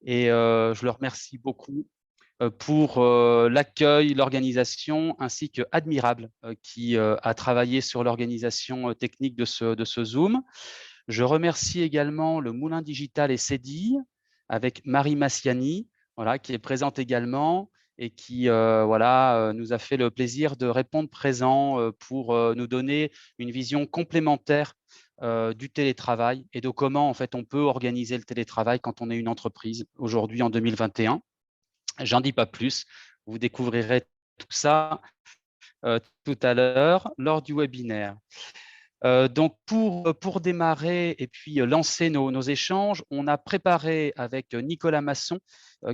et je le remercie beaucoup pour l'accueil, l'organisation, ainsi que Admirable qui a travaillé sur l'organisation technique de ce Zoom. Je remercie également le Moulin Digital et CEDI avec Marie Massiani, voilà, qui est présente également et qui nous a fait le plaisir de répondre présent pour nous donner une vision complémentaire du télétravail et de comment en fait on peut organiser le télétravail quand on est une entreprise aujourd'hui en 2021. J'en dis pas plus, vous découvrirez tout ça tout à l'heure lors du webinaire. Donc, pour démarrer et puis lancer nos échanges, on a préparé avec Nicolas Masson,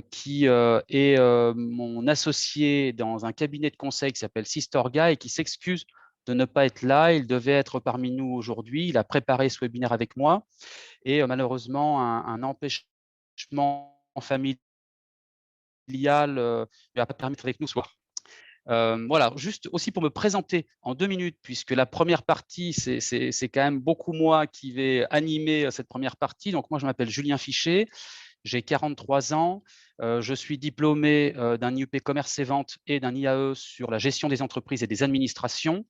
qui est mon associé dans un cabinet de conseil qui s'appelle Sistorga et qui s'excuse de ne pas être là. Il devait être parmi nous aujourd'hui. Il a préparé ce webinaire avec moi et malheureusement, un empêchement familial lui a pas permis d'être avec nous ce soir. Voilà, juste aussi pour me présenter en 2 minutes, puisque la première partie, c'est quand même beaucoup moi qui vais animer cette première partie. Donc moi, je m'appelle Julien Fichet, j'ai 43 ans, je suis diplômé d'un IUP Commerce et Vente et d'un IAE sur la gestion des entreprises et des administrations.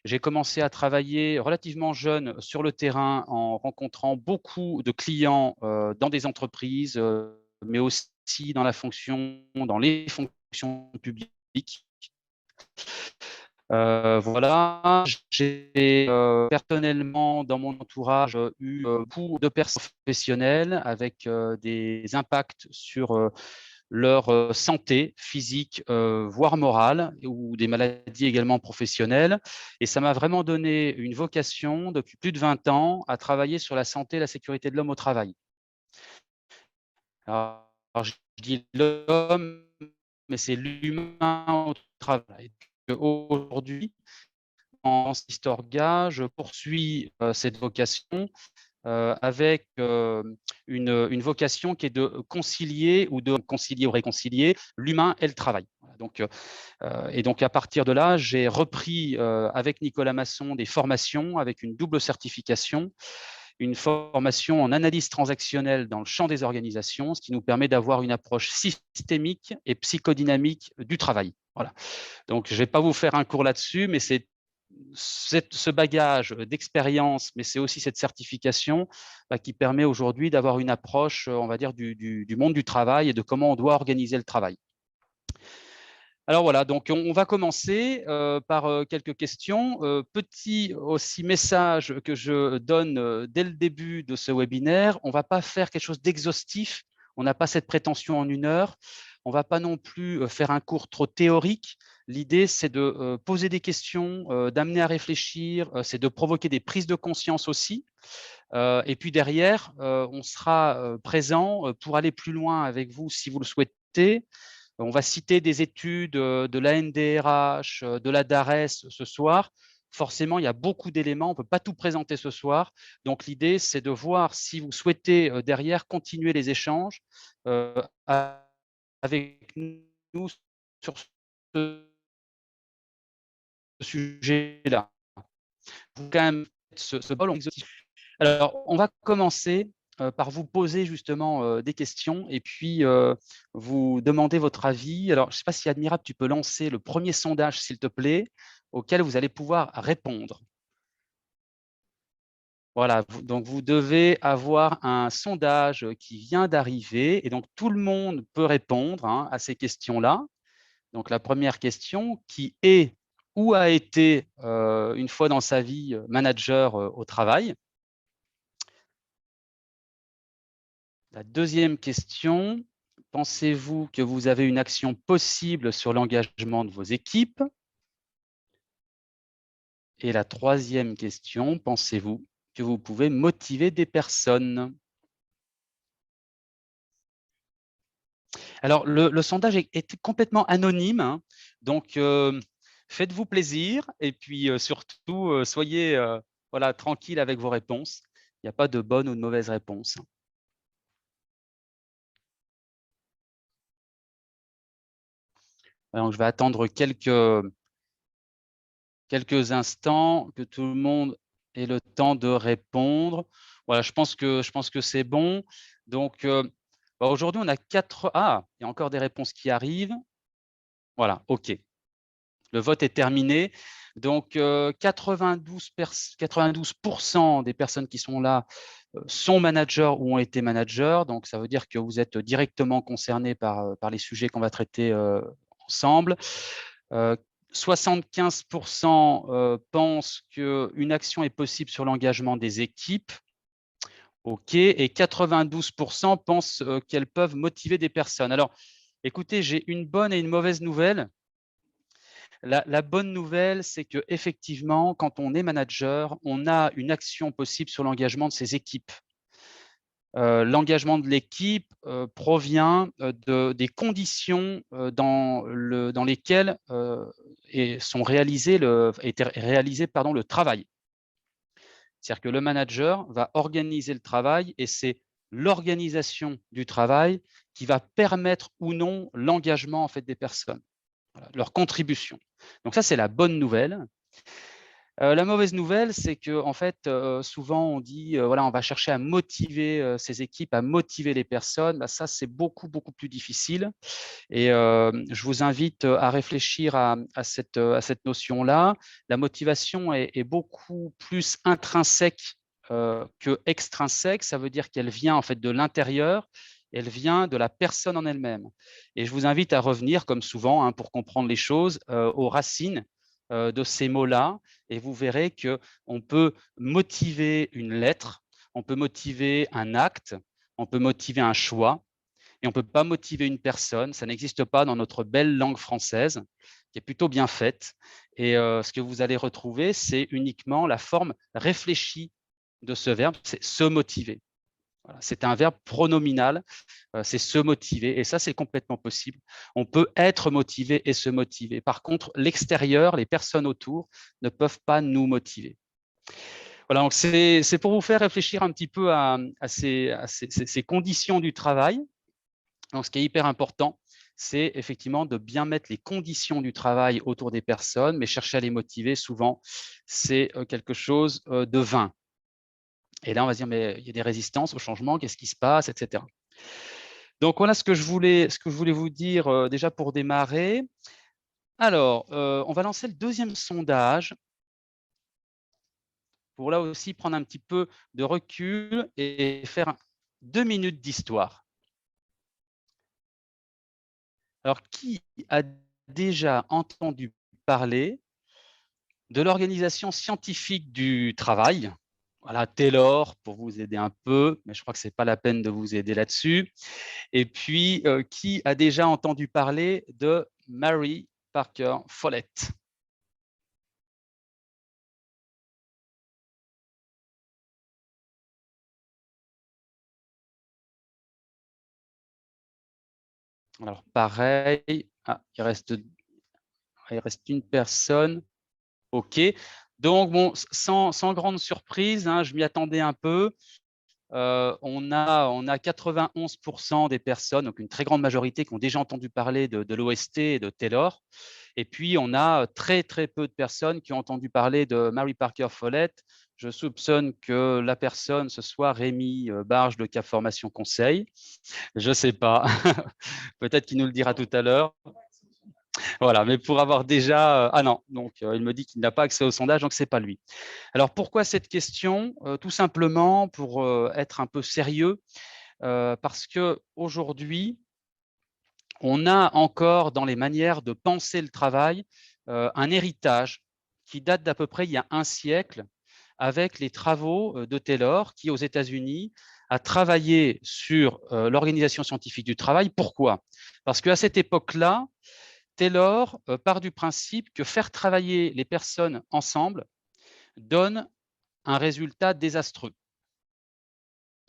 J'ai commencé à travailler relativement jeune sur le terrain en rencontrant beaucoup de clients dans des entreprises, mais aussi dans les fonctions publiques. Voilà, j'ai personnellement dans mon entourage eu beaucoup de personnes professionnelles avec des impacts sur leur santé physique, voire morale, ou des maladies également professionnelles. Et ça m'a vraiment donné une vocation depuis plus de 20 ans à travailler sur la santé et la sécurité de l'homme au travail. Alors, je dis l'homme, mais c'est l'humain au travail. Aujourd'hui, en Sistorga, je poursuis cette vocation avec une vocation qui est de concilier ou réconcilier l'humain et le travail. Voilà, donc, et donc, à partir de là, j'ai repris avec Nicolas Masson des formations avec une double certification, une formation en analyse transactionnelle dans le champ des organisations, ce qui nous permet d'avoir une approche systémique et psychodynamique du travail. Voilà. Donc, je ne vais pas vous faire un cours là-dessus, mais c'est ce bagage d'expérience, mais c'est aussi cette certification qui permet aujourd'hui d'avoir une approche, on va dire, du monde du travail et de comment on doit organiser le travail. Alors voilà, donc on va commencer par quelques questions. Petit aussi message que je donne dès le début de ce webinaire, on ne va pas faire quelque chose d'exhaustif, on n'a pas cette prétention en 1 heure, on ne va pas non plus faire un cours trop théorique. L'idée, c'est de poser des questions, d'amener à réfléchir, c'est de provoquer des prises de conscience aussi. Et puis derrière, on sera présent pour aller plus loin avec vous si vous le souhaitez. On va citer des études de l'ANDRH, de la DARES ce soir. Forcément, il y a beaucoup d'éléments, on ne peut pas tout présenter ce soir. Donc, l'idée, c'est de voir si vous souhaitez derrière continuer les échanges avec nous sur ce sujet-là. Quand même, ce bol exhaustif. Alors, on va commencer par vous poser justement des questions et puis vous demander votre avis. Alors, je ne sais pas si Admirable, tu peux lancer le premier sondage, s'il te plaît, auquel vous allez pouvoir répondre. Voilà, donc vous devez avoir un sondage qui vient d'arriver et donc tout le monde peut répondre à ces questions-là. Donc la première question, qui est ou a été une fois dans sa vie manager au travail? La deuxième question, pensez-vous que vous avez une action possible sur l'engagement de vos équipes? Et la troisième question, pensez-vous que vous pouvez motiver des personnes? Alors, le sondage est complètement anonyme, donc faites-vous plaisir et puis surtout, soyez voilà, tranquille avec vos réponses. Il n'y a pas de bonne ou de mauvaise réponse. Donc, je vais attendre quelques instants, que tout le monde ait le temps de répondre. Voilà, je pense que c'est bon. Donc, Aujourd'hui, on a 4… Ah, il y a encore des réponses qui arrivent. Voilà, OK. Le vote est terminé. Donc, 92% des personnes qui sont là sont managers ou ont été managers. Donc, ça veut dire que vous êtes directement concernés par les sujets qu'on va traiter ensemble. 75% pensent qu'une action est possible sur l'engagement des équipes. OK. Et 92% pensent qu'elles peuvent motiver des personnes. Alors, écoutez, j'ai une bonne et une mauvaise nouvelle. La bonne nouvelle, c'est qu'effectivement, quand on est manager, on a une action possible sur l'engagement de ses équipes. L'engagement de l'équipe provient des conditions dans lesquelles était réalisé le travail. C'est-à-dire que le manager va organiser le travail et c'est l'organisation du travail qui va permettre ou non l'engagement en fait, des personnes, voilà, leur contribution. Donc ça, c'est la bonne nouvelle. La mauvaise nouvelle, c'est que en fait, souvent on dit, voilà, on va chercher à motiver ces équipes, à motiver les personnes. Bah, ça, c'est beaucoup, beaucoup plus difficile. Et je vous invite à réfléchir à cette notion-là. La motivation est beaucoup plus intrinsèque que extrinsèque. Ça veut dire qu'elle vient en fait de l'intérieur. Elle vient de la personne en elle-même. Et je vous invite à revenir, comme souvent, hein, pour comprendre les choses, aux racines de ces mots-là. Et vous verrez qu'on peut motiver une lettre, on peut motiver un acte, on peut motiver un choix, et on ne peut pas motiver une personne. Ça n'existe pas dans notre belle langue française, qui est plutôt bien faite. Et ce que vous allez retrouver, c'est uniquement la forme réfléchie de ce verbe, c'est se motiver. Voilà. C'est un verbe pronominal, c'est se motiver. Et ça, c'est complètement possible. On peut être motivé et se motiver. Par contre, l'extérieur, les personnes autour ne peuvent pas nous motiver. Voilà, donc c'est pour vous faire réfléchir un petit peu à ces conditions du travail. Donc, ce qui est hyper important, c'est effectivement de bien mettre les conditions du travail autour des personnes, mais chercher à les motiver, souvent, c'est quelque chose de vain. Et là, on va se dire, mais il y a des résistances au changement, qu'est-ce qui se passe, etc. Donc, voilà ce que je voulais vous dire déjà pour démarrer. Alors, on va lancer le deuxième sondage pour là aussi prendre un petit peu de recul et faire 2 minutes d'histoire. Alors, qui a déjà entendu parler de l'Organisation scientifique du travail? Voilà, Taylor, pour vous aider un peu, mais je crois que ce n'est pas la peine de vous aider là-dessus. Et puis, qui a déjà entendu parler de Mary Parker Follett? Alors, pareil, il reste une personne. OK. Donc, bon, sans grande surprise, hein, je m'y attendais un peu. On a 91% des personnes, donc une très grande majorité, qui ont déjà entendu parler de l'OST et de Taylor. Et puis, on a très, très peu de personnes qui ont entendu parler de Mary Parker Follett. Je soupçonne que la personne, ce soit Rémi Barge de Cap Formation Conseil. Je ne sais pas. Peut-être qu'il nous le dira tout à l'heure. Voilà, mais pour avoir déjà… ah non, donc il me dit qu'il n'a pas accès au sondage, donc ce n'est pas lui. Alors, pourquoi cette question? Tout simplement pour être un peu sérieux, parce qu'aujourd'hui, on a encore dans les manières de penser le travail un héritage qui date d'à peu près il y a un siècle avec les travaux de Taylor qui, aux États-Unis, a travaillé sur l'organisation scientifique du travail. Pourquoi? Parce qu'à cette époque-là, Taylor part du principe que faire travailler les personnes ensemble donne un résultat désastreux.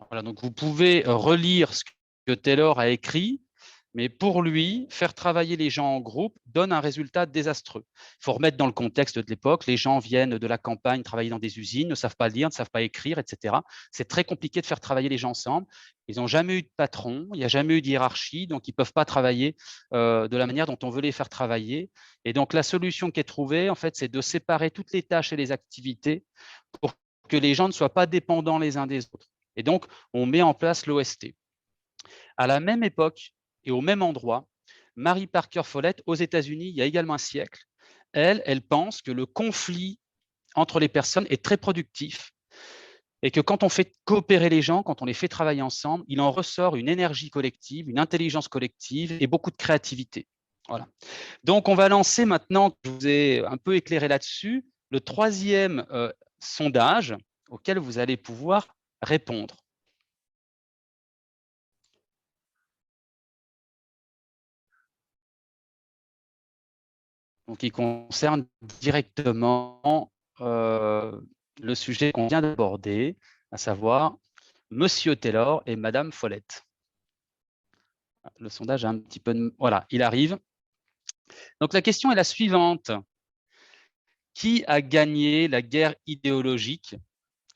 Voilà, donc vous pouvez relire ce que Taylor a écrit, mais pour lui, faire travailler les gens en groupe donne un résultat désastreux. Il faut remettre dans le contexte de l'époque, les gens viennent de la campagne travailler dans des usines, ne savent pas lire, ne savent pas écrire, etc. C'est très compliqué de faire travailler les gens ensemble. Ils n'ont jamais eu de patron, il n'y a jamais eu de hiérarchie, donc ils ne peuvent pas travailler de la manière dont on veut les faire travailler. Et donc la solution qui est trouvée, en fait, c'est de séparer toutes les tâches et les activités pour que les gens ne soient pas dépendants les uns des autres. Et donc, on met en place l'OST. À la même époque et au même endroit, Mary Parker Follett, aux États-Unis, il y a également un siècle, elle pense que le conflit entre les personnes est très productif et que quand on fait coopérer les gens, quand on les fait travailler ensemble, il en ressort une énergie collective, une intelligence collective et beaucoup de créativité. Voilà. Donc, on va lancer maintenant, je vous ai un peu éclairé là-dessus, le troisième sondage auquel vous allez pouvoir répondre. Donc, il concerne directement le sujet qu'on vient d'aborder, à savoir Monsieur Taylor et Madame Follett. Le sondage a un petit peu de... Voilà, il arrive. Donc, la question est la suivante. Qui a gagné la guerre idéologique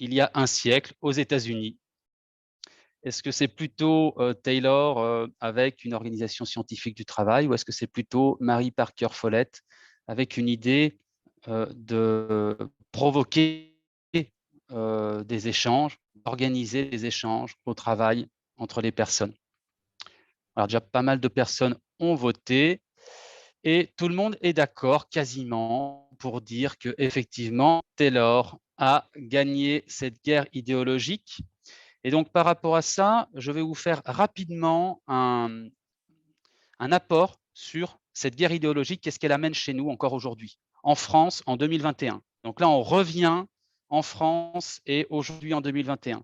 il y a un siècle aux États-Unis? Est-ce que c'est plutôt Taylor avec une organisation scientifique du travail ou est-ce que c'est plutôt Mary Parker Follett avec une idée de provoquer des échanges, organiser des échanges au travail entre les personnes? Alors déjà, pas mal de personnes ont voté et tout le monde est d'accord quasiment pour dire que effectivement Taylor a gagné cette guerre idéologique. Et donc, par rapport à ça, je vais vous faire rapidement un apport sur cette guerre idéologique, qu'est-ce qu'elle amène chez nous encore aujourd'hui, en France, en 2021. Donc là, on revient en France et aujourd'hui en 2021.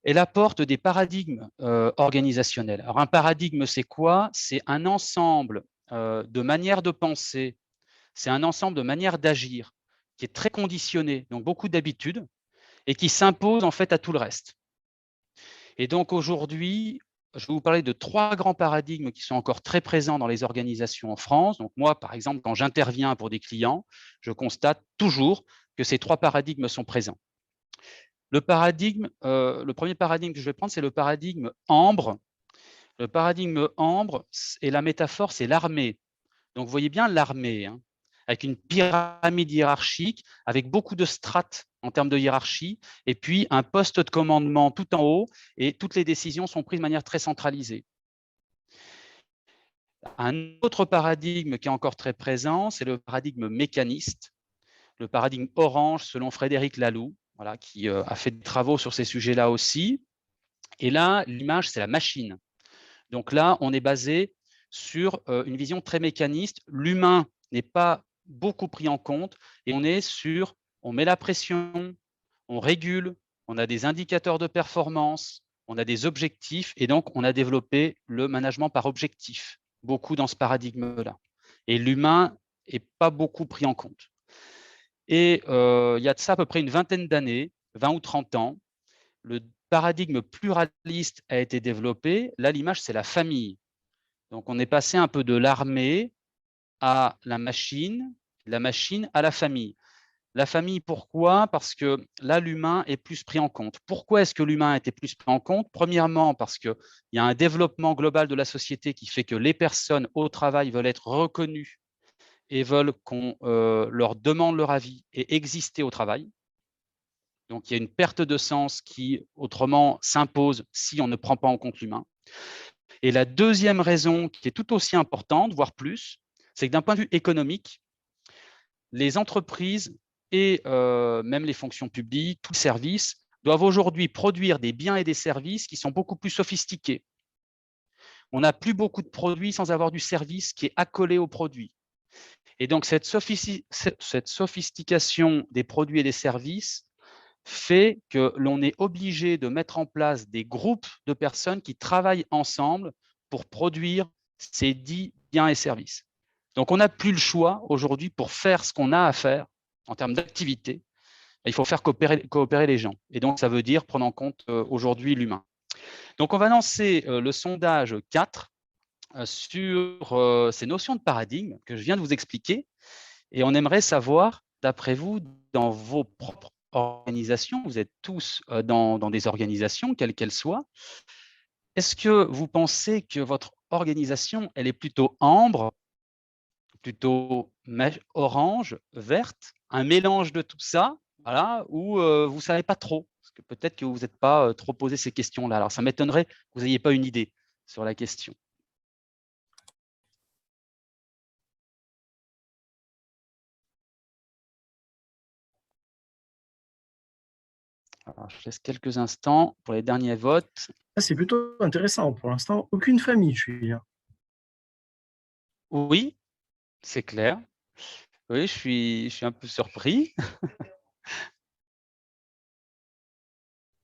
Elle apporte des paradigmes organisationnels. Alors, un paradigme, c'est quoi? C'est un ensemble de manières de penser, c'est un ensemble de manières d'agir qui est très conditionné, donc beaucoup d'habitudes, et qui s'impose en fait à tout le reste. Et donc aujourd'hui, je vais vous parler de 3 grands paradigmes qui sont encore très présents dans les organisations en France. Donc moi, par exemple, quand j'interviens pour des clients, je constate toujours que ces 3 paradigmes sont présents. Le premier paradigme que je vais prendre, c'est le paradigme ambre. Le paradigme ambre et la métaphore, c'est l'armée. Donc vous voyez bien l'armée, hein, avec une pyramide hiérarchique, avec beaucoup de strates en termes de hiérarchie, et puis un poste de commandement tout en haut, et toutes les décisions sont prises de manière très centralisée. Un autre paradigme qui est encore très présent, c'est le paradigme mécaniste, le paradigme orange selon Frédéric Laloux, voilà, qui a fait des travaux sur ces sujets-là aussi. Et là, l'image, c'est la machine. Donc là, on est basé sur une vision très mécaniste. L'humain n'est pas beaucoup pris en compte et on met la pression, on régule, on a des indicateurs de performance, on a des objectifs et donc on a développé le management par objectif, beaucoup dans ce paradigme-là. Et l'humain n'est pas beaucoup pris en compte. Et il y a de ça à peu près une vingtaine d'années, 20 ou 30 ans, le paradigme pluraliste a été développé. Là, l'image, c'est la famille. Donc, on est passé un peu de l'armée à la machine à la famille. La famille, pourquoi? Parce que là, l'humain est plus pris en compte. Pourquoi est-ce que l'humain a été plus pris en compte? Premièrement, parce qu'il y a un développement global de la société qui fait que les personnes au travail veulent être reconnues et veulent qu'on leur demande leur avis et exister au travail. Donc, il y a une perte de sens qui, autrement, s'impose si on ne prend pas en compte l'humain. Et la deuxième raison, qui est tout aussi importante, voire plus, c'est que d'un point de vue économique, les entreprises et même les fonctions publiques, tous les services, doivent aujourd'hui produire des biens et des services qui sont beaucoup plus sophistiqués. On n'a plus beaucoup de produits sans avoir du service qui est accolé au produit. Et donc, cette sophistication des produits et des services fait que l'on est obligé de mettre en place des groupes de personnes qui travaillent ensemble pour produire ces dits biens et services. Donc, on n'a plus le choix aujourd'hui pour faire ce qu'on a à faire en termes d'activité. Il faut faire coopérer les gens. Et donc, ça veut dire prendre en compte aujourd'hui l'humain. Donc, on va lancer le sondage 4 sur ces notions de paradigme que je viens de vous expliquer. Et on aimerait savoir, d'après vous, dans vos propres organisations, vous êtes tous dans des organisations, quelles qu'elles soient, est-ce que vous pensez que votre organisation, elle est plutôt ambre, plutôt orange, verte, un mélange de tout ça, voilà, ou vous ne savez pas trop? Parce que peut-être que vous n'êtes pas trop posé ces questions-là. Alors, ça m'étonnerait que vous n'ayez pas une idée. sur la question. Alors, je laisse quelques instants pour les derniers votes. C'est plutôt intéressant. Pour l'instant, aucune famille, je suis là. Oui, c'est clair. Oui, je suis un peu surpris.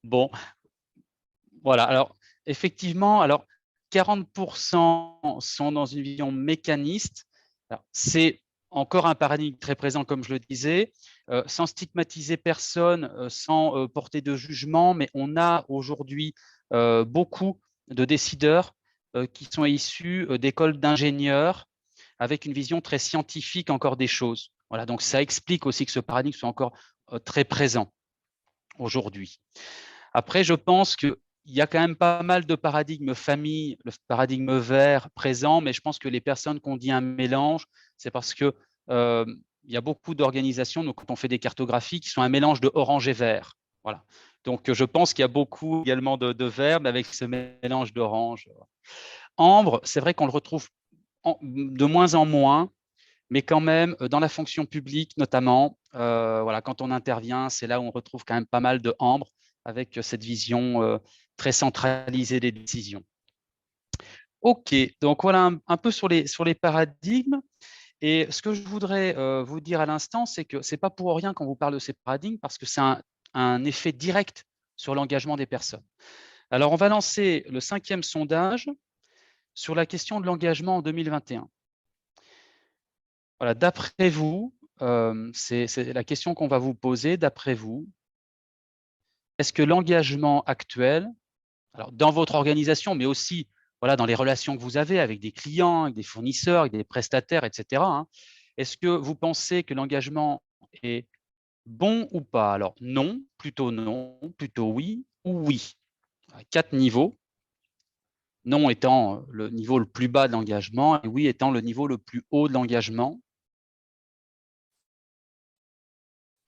Bon, voilà. Alors, effectivement, 40% sont dans une vision mécaniste. C'est encore un paradigme très présent, comme je le disais, sans stigmatiser personne, sans porter de jugement, mais on a aujourd'hui beaucoup de décideurs qui sont issus d'écoles d'ingénieurs avec une vision très scientifique encore des choses. Voilà, donc ça explique aussi que ce paradigme soit encore très présent aujourd'hui. Après, je pense qu'il y a quand même pas mal de paradigmes famille, le paradigme vert présent, mais je pense que les personnes qui ont dit un mélange, c'est parce que il y a beaucoup d'organisations, donc quand on fait des cartographies, qui sont un mélange de orange et vert. Voilà. Donc, je pense qu'il y a beaucoup également de vert, mais avec ce mélange d'orange. Ambre, c'est vrai qu'on le retrouve de moins en moins, mais quand même, dans la fonction publique notamment, voilà, quand on intervient, c'est là où on retrouve quand même pas mal de ambre avec cette vision très centralisée des décisions. OK, donc voilà un peu sur les paradigmes. Et ce que je voudrais vous dire à l'instant, c'est que ce n'est pas pour rien qu'on vous parle de ces paradigmes, parce que c'est un effet direct sur l'engagement des personnes. Alors, on va lancer le 5e sondage sur la question de l'engagement en 2021. Voilà, d'après vous, c'est la question qu'on va vous poser. D'après vous, est-ce que l'engagement actuel, alors dans votre organisation, mais aussi voilà, dans les relations que vous avez avec des clients, avec des fournisseurs, avec des prestataires, etc., hein, est-ce que vous pensez que l'engagement est bon ou pas? Alors non, plutôt oui ou oui. 4 niveaux. Non étant le niveau le plus bas de l'engagement et oui étant le niveau le plus haut de l'engagement.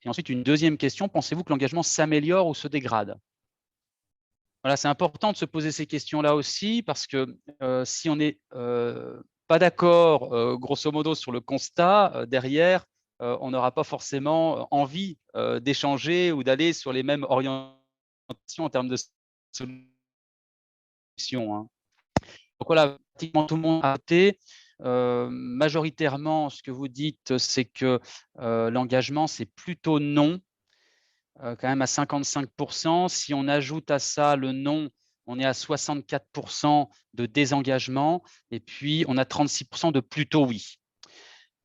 Et ensuite, une deuxième question, pensez-vous que l'engagement s'améliore ou se dégrade? Voilà, c'est important de se poser ces questions-là aussi, parce que si on n'est pas d'accord, grosso modo, sur le constat, derrière, on n'aura pas forcément envie d'échanger ou d'aller sur les mêmes orientations en termes de solutions, hein. Donc voilà, pratiquement tout le monde a voté. Majoritairement, ce que vous dites, c'est que l'engagement, c'est plutôt non, quand même à 55%. Si on ajoute à ça le non, on est à 64% de désengagement et puis on a 36% de plutôt oui.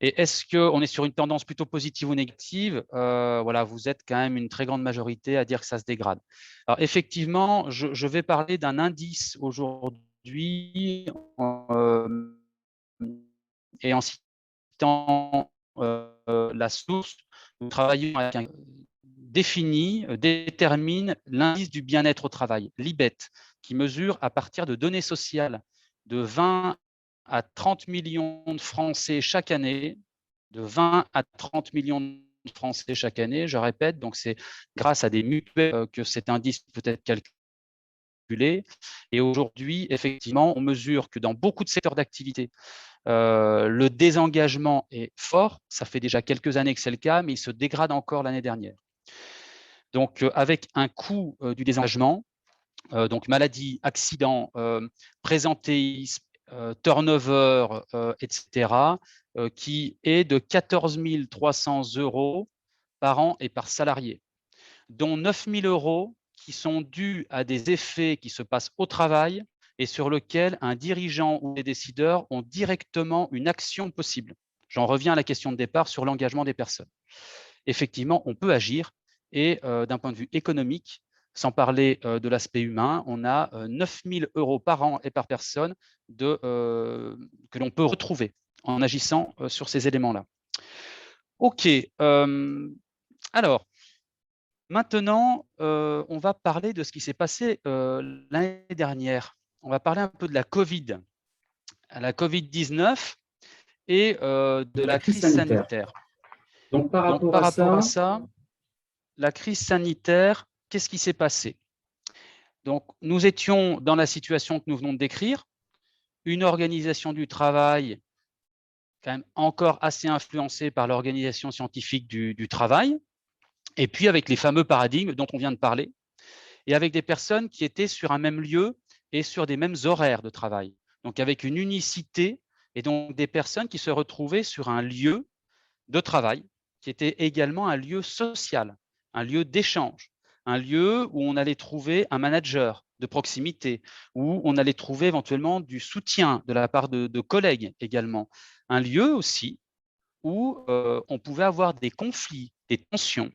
Et est-ce qu'on est sur une tendance plutôt positive ou négative? Voilà, vous êtes quand même une très grande majorité à dire que ça se dégrade. Alors effectivement, je vais parler d'un indice aujourd'hui et en citant la source, nous travaillons avec un détermine l'indice du bien-être au travail, l'IBET, qui mesure à partir de données sociales de 20 à 30 millions de Français chaque année, de 20 à 30 millions de Français chaque année, je répète, donc c'est grâce à des mutuelles que cet indice peut être calculé. Et aujourd'hui, effectivement, on mesure que dans beaucoup de secteurs d'activité, le désengagement est fort. Ça fait déjà quelques années que c'est le cas, mais il se dégrade encore l'année dernière. Donc, avec un coût du désengagement, donc maladie, accident, présentéisme, turnover, etc., qui est de 14 300 € par an et par salarié, dont 9 000 € qui sont dus à des effets qui se passent au travail et sur lesquels un dirigeant ou des décideurs ont directement une action possible. J'en reviens à la question de départ sur l'engagement des personnes. Effectivement, on peut agir et d'un point de vue économique, sans parler de l'aspect humain, on a 9 000 € par an et par personne que l'on peut retrouver en agissant sur ces éléments-là. OK. Alors, maintenant, on va parler de ce qui s'est passé l'année dernière. On va parler un peu de la Covid, la Covid-19 et de la crise sanitaire. Donc, par Donc, rapport par à rapport à ça, ça, la crise sanitaire, qu'est-ce qui s'est passé? Donc, nous étions dans la situation que nous venons de décrire. une organisation du travail quand même encore assez influencée par l'organisation scientifique du travail, et puis avec les fameux paradigmes dont on vient de parler, et avec des personnes qui étaient sur un même lieu et sur des mêmes horaires de travail. Donc avec une unicité, et donc des personnes qui se retrouvaient sur un lieu de travail qui était également un lieu social, un lieu d'échange, un lieu où on allait trouver un manager de proximité, où on allait trouver éventuellement du soutien de la part de collègues également. Un lieu aussi où on pouvait avoir des conflits, des tensions,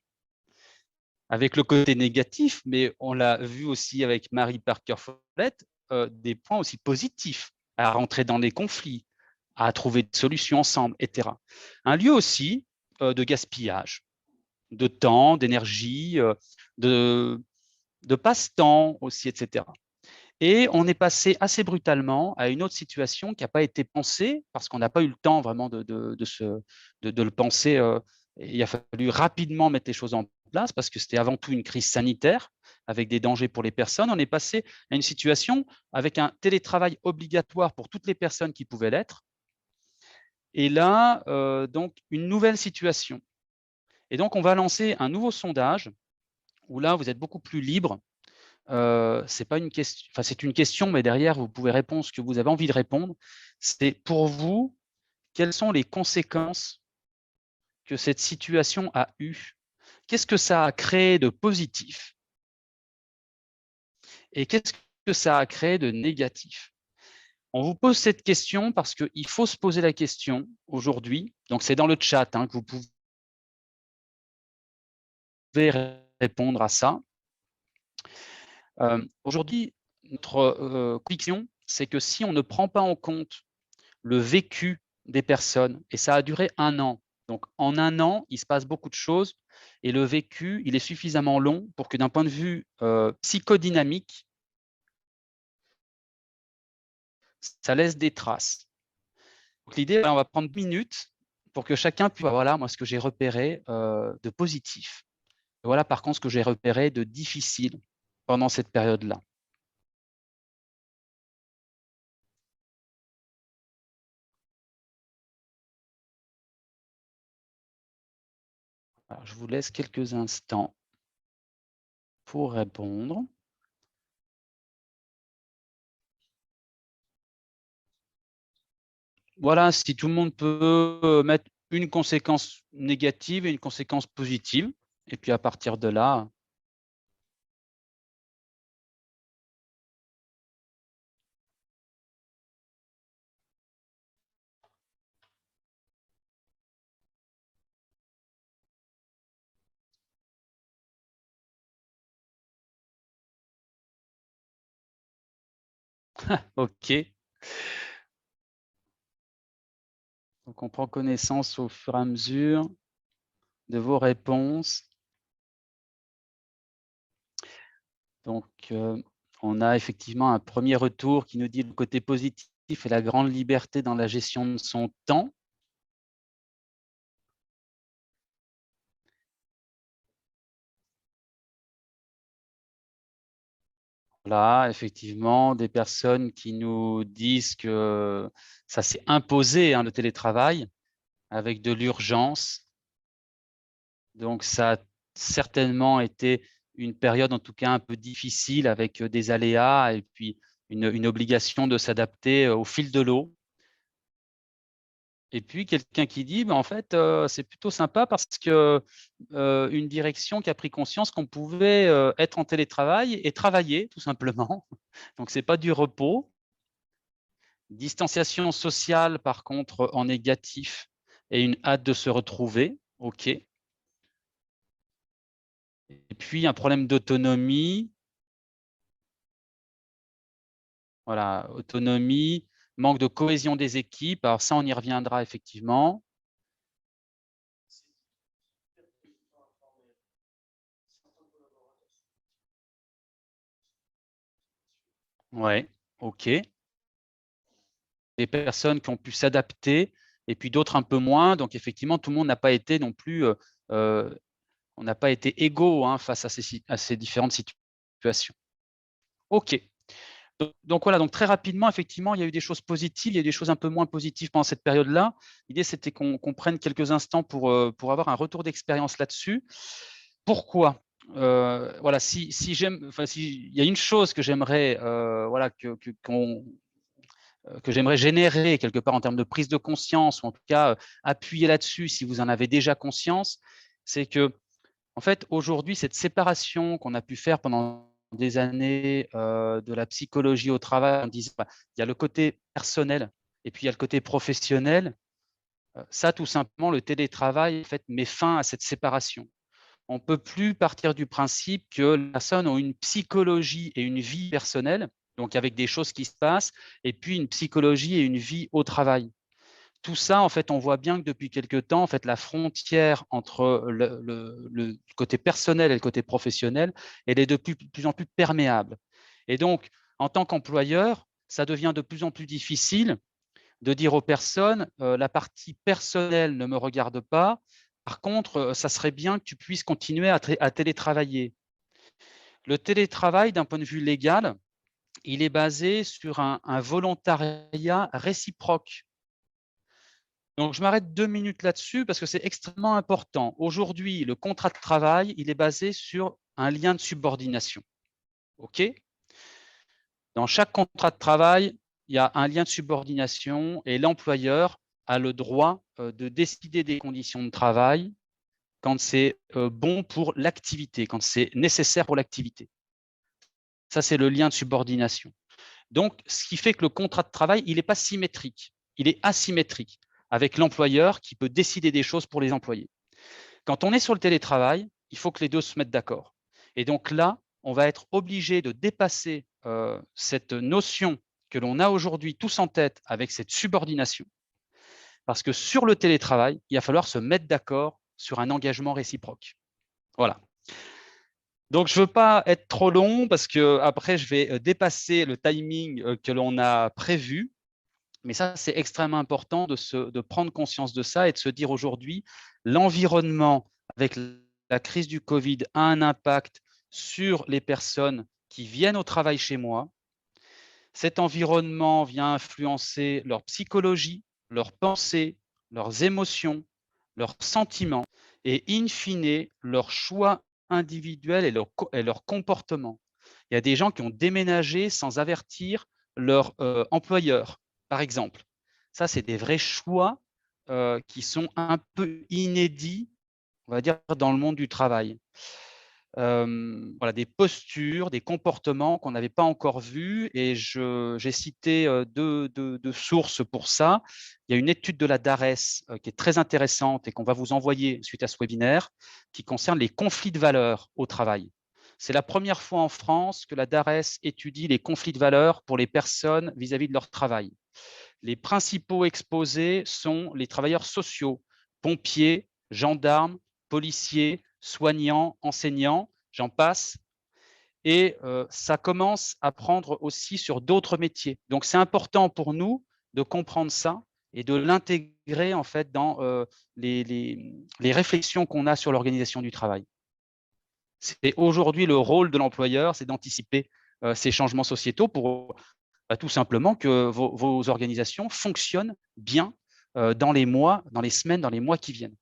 avec le côté négatif, mais on l'a vu aussi avec Mary Parker Follett, des points aussi positifs à rentrer dans les conflits, à trouver des solutions ensemble, etc. Un lieu aussi de gaspillage, de temps, d'énergie, de passe-temps aussi, etc. Et on est passé assez brutalement à une autre situation qui n'a pas été pensée, parce qu'on n'a pas eu le temps vraiment de le penser. Il a fallu rapidement mettre les choses en place, parce que c'était avant tout une crise sanitaire, avec des dangers pour les personnes. On est passé à une situation avec un télétravail obligatoire pour toutes les personnes qui pouvaient l'être. Et là, donc, une nouvelle situation. Et donc, on va lancer un nouveau sondage, où là, vous êtes beaucoup plus libre. C'est pas une question, enfin, c'est une question, mais derrière, vous pouvez répondre ce que vous avez envie de répondre. C'est pour vous, quelles sont les conséquences que cette situation a eues? Qu'est-ce que ça a créé de positif? Et qu'est-ce que ça a créé de négatif? On vous pose cette question parce qu'il faut se poser la question aujourd'hui. Donc, c'est dans le chat que vous pouvez répondre à ça. Aujourd'hui, notre conviction, c'est que si on ne prend pas en compte le vécu des personnes, et ça a duré 1 an. Donc, en 1 an, il se passe beaucoup de choses, et le vécu, il est suffisamment long pour que d'un point de vue psychodynamique, ça laisse des traces. Donc, l'idée, on va prendre 2 minutes pour que chacun puisse, voilà, moi, ce que j'ai repéré de positif. Et voilà, par contre, ce que j'ai repéré de difficile pendant cette période-là. Alors, je vous laisse quelques instants pour répondre. Voilà, si tout le monde peut mettre une conséquence négative et une conséquence positive, et puis à partir de là. OK. Donc on prend connaissance au fur et à mesure de vos réponses. Donc, on a effectivement un premier retour qui nous dit: «Le côté positif est la grande liberté dans la gestion de son temps». Là, effectivement, des personnes qui nous disent que ça s'est imposé, le télétravail, avec de l'urgence. Donc ça a certainement été une période, en tout cas un peu difficile, avec des aléas et puis une obligation de s'adapter au fil de l'eau. Et puis quelqu'un qui dit: «En fait, c'est plutôt sympa parce que, une direction qui a pris conscience qu'on pouvait, être en télétravail et travailler tout simplement». Donc c'est pas du repos. Distanciation sociale par contre en négatif, et une hâte de se retrouver. OK. Et puis un problème d'autonomie. Voilà, autonomie, manque de cohésion des équipes. Alors ça, on y reviendra effectivement. Ouais, OK. Des personnes qui ont pu s'adapter et puis d'autres un peu moins. Donc effectivement, tout le monde n'a pas été non plus, on n'a pas été égaux, face à ces différentes situations. OK. Donc voilà, donc très rapidement, effectivement, il y a eu des choses positives, il y a eu des choses un peu moins positives pendant cette période-là. L'idée, c'était qu'on prenne quelques instants pour avoir un retour d'expérience là-dessus. Pourquoi voilà, si j'aime, enfin, il y a une chose que j'aimerais, voilà, que j'aimerais générer quelque part en termes de prise de conscience, ou en tout cas appuyer là-dessus si vous en avez déjà conscience, c'est que en fait, aujourd'hui, cette séparation qu'on a pu faire pendant des années de la psychologie au travail, en disant il y a le côté personnel et puis il y a le côté professionnel. Ça, tout simplement, le télétravail en fait, met fin à cette séparation. On ne peut plus partir du principe que les personnes ont une psychologie et une vie personnelle, donc avec des choses qui se passent, et puis une psychologie et une vie au travail. Tout ça, en fait, on voit bien que depuis quelque temps, en fait, la frontière entre le côté personnel et le côté professionnel, elle est de plus en plus perméable. Et donc, en tant qu'employeur, ça devient de plus en plus difficile de dire aux personnes, la partie personnelle ne me regarde pas. Par contre, ça serait bien que tu puisses continuer à télétravailler. Le télétravail, d'un point de vue légal, il est basé sur un volontariat réciproque. Donc, je m'arrête 2 minutes là-dessus parce que c'est extrêmement important. Aujourd'hui, le contrat de travail, il est basé sur un lien de subordination. OK? Dans chaque contrat de travail, il y a un lien de subordination et l'employeur a le droit de décider des conditions de travail quand c'est bon pour l'activité, quand c'est nécessaire pour l'activité. Ça, c'est le lien de subordination. Donc, ce qui fait que le contrat de travail, il n'est pas symétrique, il est asymétrique avec l'employeur qui peut décider des choses pour les employés. Quand on est sur le télétravail, il faut que les deux se mettent d'accord. Et donc là, on va être obligé de dépasser cette notion que l'on a aujourd'hui tous en tête avec cette subordination, parce que sur le télétravail, il va falloir se mettre d'accord sur un engagement réciproque. Voilà. Donc, je ne veux pas être trop long parce que après, je vais dépasser le timing que l'on a prévu. Mais ça, c'est extrêmement important de prendre conscience de ça et de se dire aujourd'hui, l'environnement avec la crise du Covid a un impact sur les personnes qui viennent au travail chez moi. Cet environnement vient influencer leur psychologie, leurs pensées, leurs émotions, leurs sentiments et in fine, leurs choix individuels et leur comportement. Il y a des gens qui ont déménagé sans avertir leur employeur, par exemple. Ça, c'est des vrais choix qui sont un peu inédits, on va dire, dans le monde du travail. Voilà, des postures, des comportements qu'on n'avait pas encore vus. Et j'ai cité deux sources pour ça. Il y a une étude de la DARES qui est très intéressante et qu'on va vous envoyer suite à ce webinaire, qui concerne les conflits de valeurs au travail. C'est la première fois en France que la DARES étudie les conflits de valeurs pour les personnes vis-à-vis de leur travail. Les principaux exposés sont les travailleurs sociaux, pompiers, gendarmes, policiers, soignants, enseignants, j'en passe. Et ça commence à prendre aussi sur d'autres métiers. Donc, c'est important pour nous de comprendre ça et de l'intégrer en fait dans les réflexions qu'on a sur l'organisation du travail. C'est aujourd'hui le rôle de l'employeur, c'est d'anticiper ces changements sociétaux pour tout simplement que vos organisations fonctionnent bien dans les mois, dans les semaines, dans les mois qui viennent.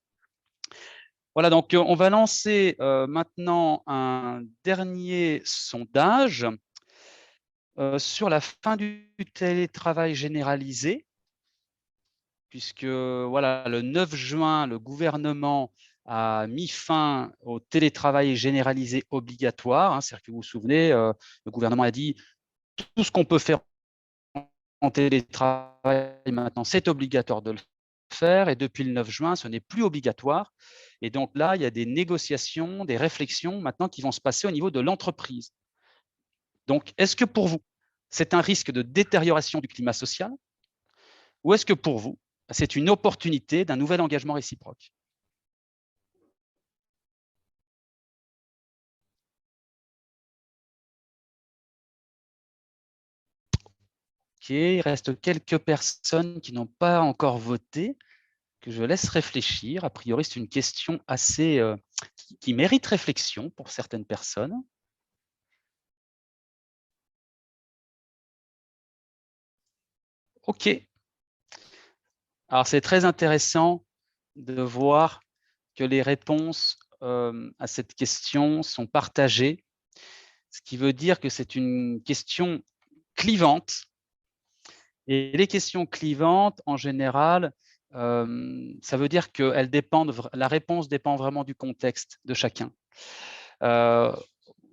Voilà, donc on va lancer maintenant un dernier sondage sur la fin du télétravail généralisé, puisque voilà, le 9 juin, le gouvernement a mis fin au télétravail généralisé obligatoire. C'est-à-dire que vous vous souvenez, le gouvernement a dit tout ce qu'on peut faire en télétravail maintenant, c'est obligatoire de le faire. Et depuis le 9 juin, ce n'est plus obligatoire. Et donc là, il y a des négociations, des réflexions maintenant qui vont se passer au niveau de l'entreprise. Donc, est-ce que pour vous, c'est un risque de détérioration du climat social ou est-ce que pour vous, c'est une opportunité d'un nouvel engagement réciproque? Ok, il reste quelques personnes qui n'ont pas encore voté, que je laisse réfléchir. A priori, c'est une question assez qui mérite réflexion pour certaines personnes. OK. Alors, c'est très intéressant de voir que les réponses à cette question sont partagées, ce qui veut dire que c'est une question clivante. Et les questions clivantes, en général, ça veut dire que la réponse dépend vraiment du contexte de chacun.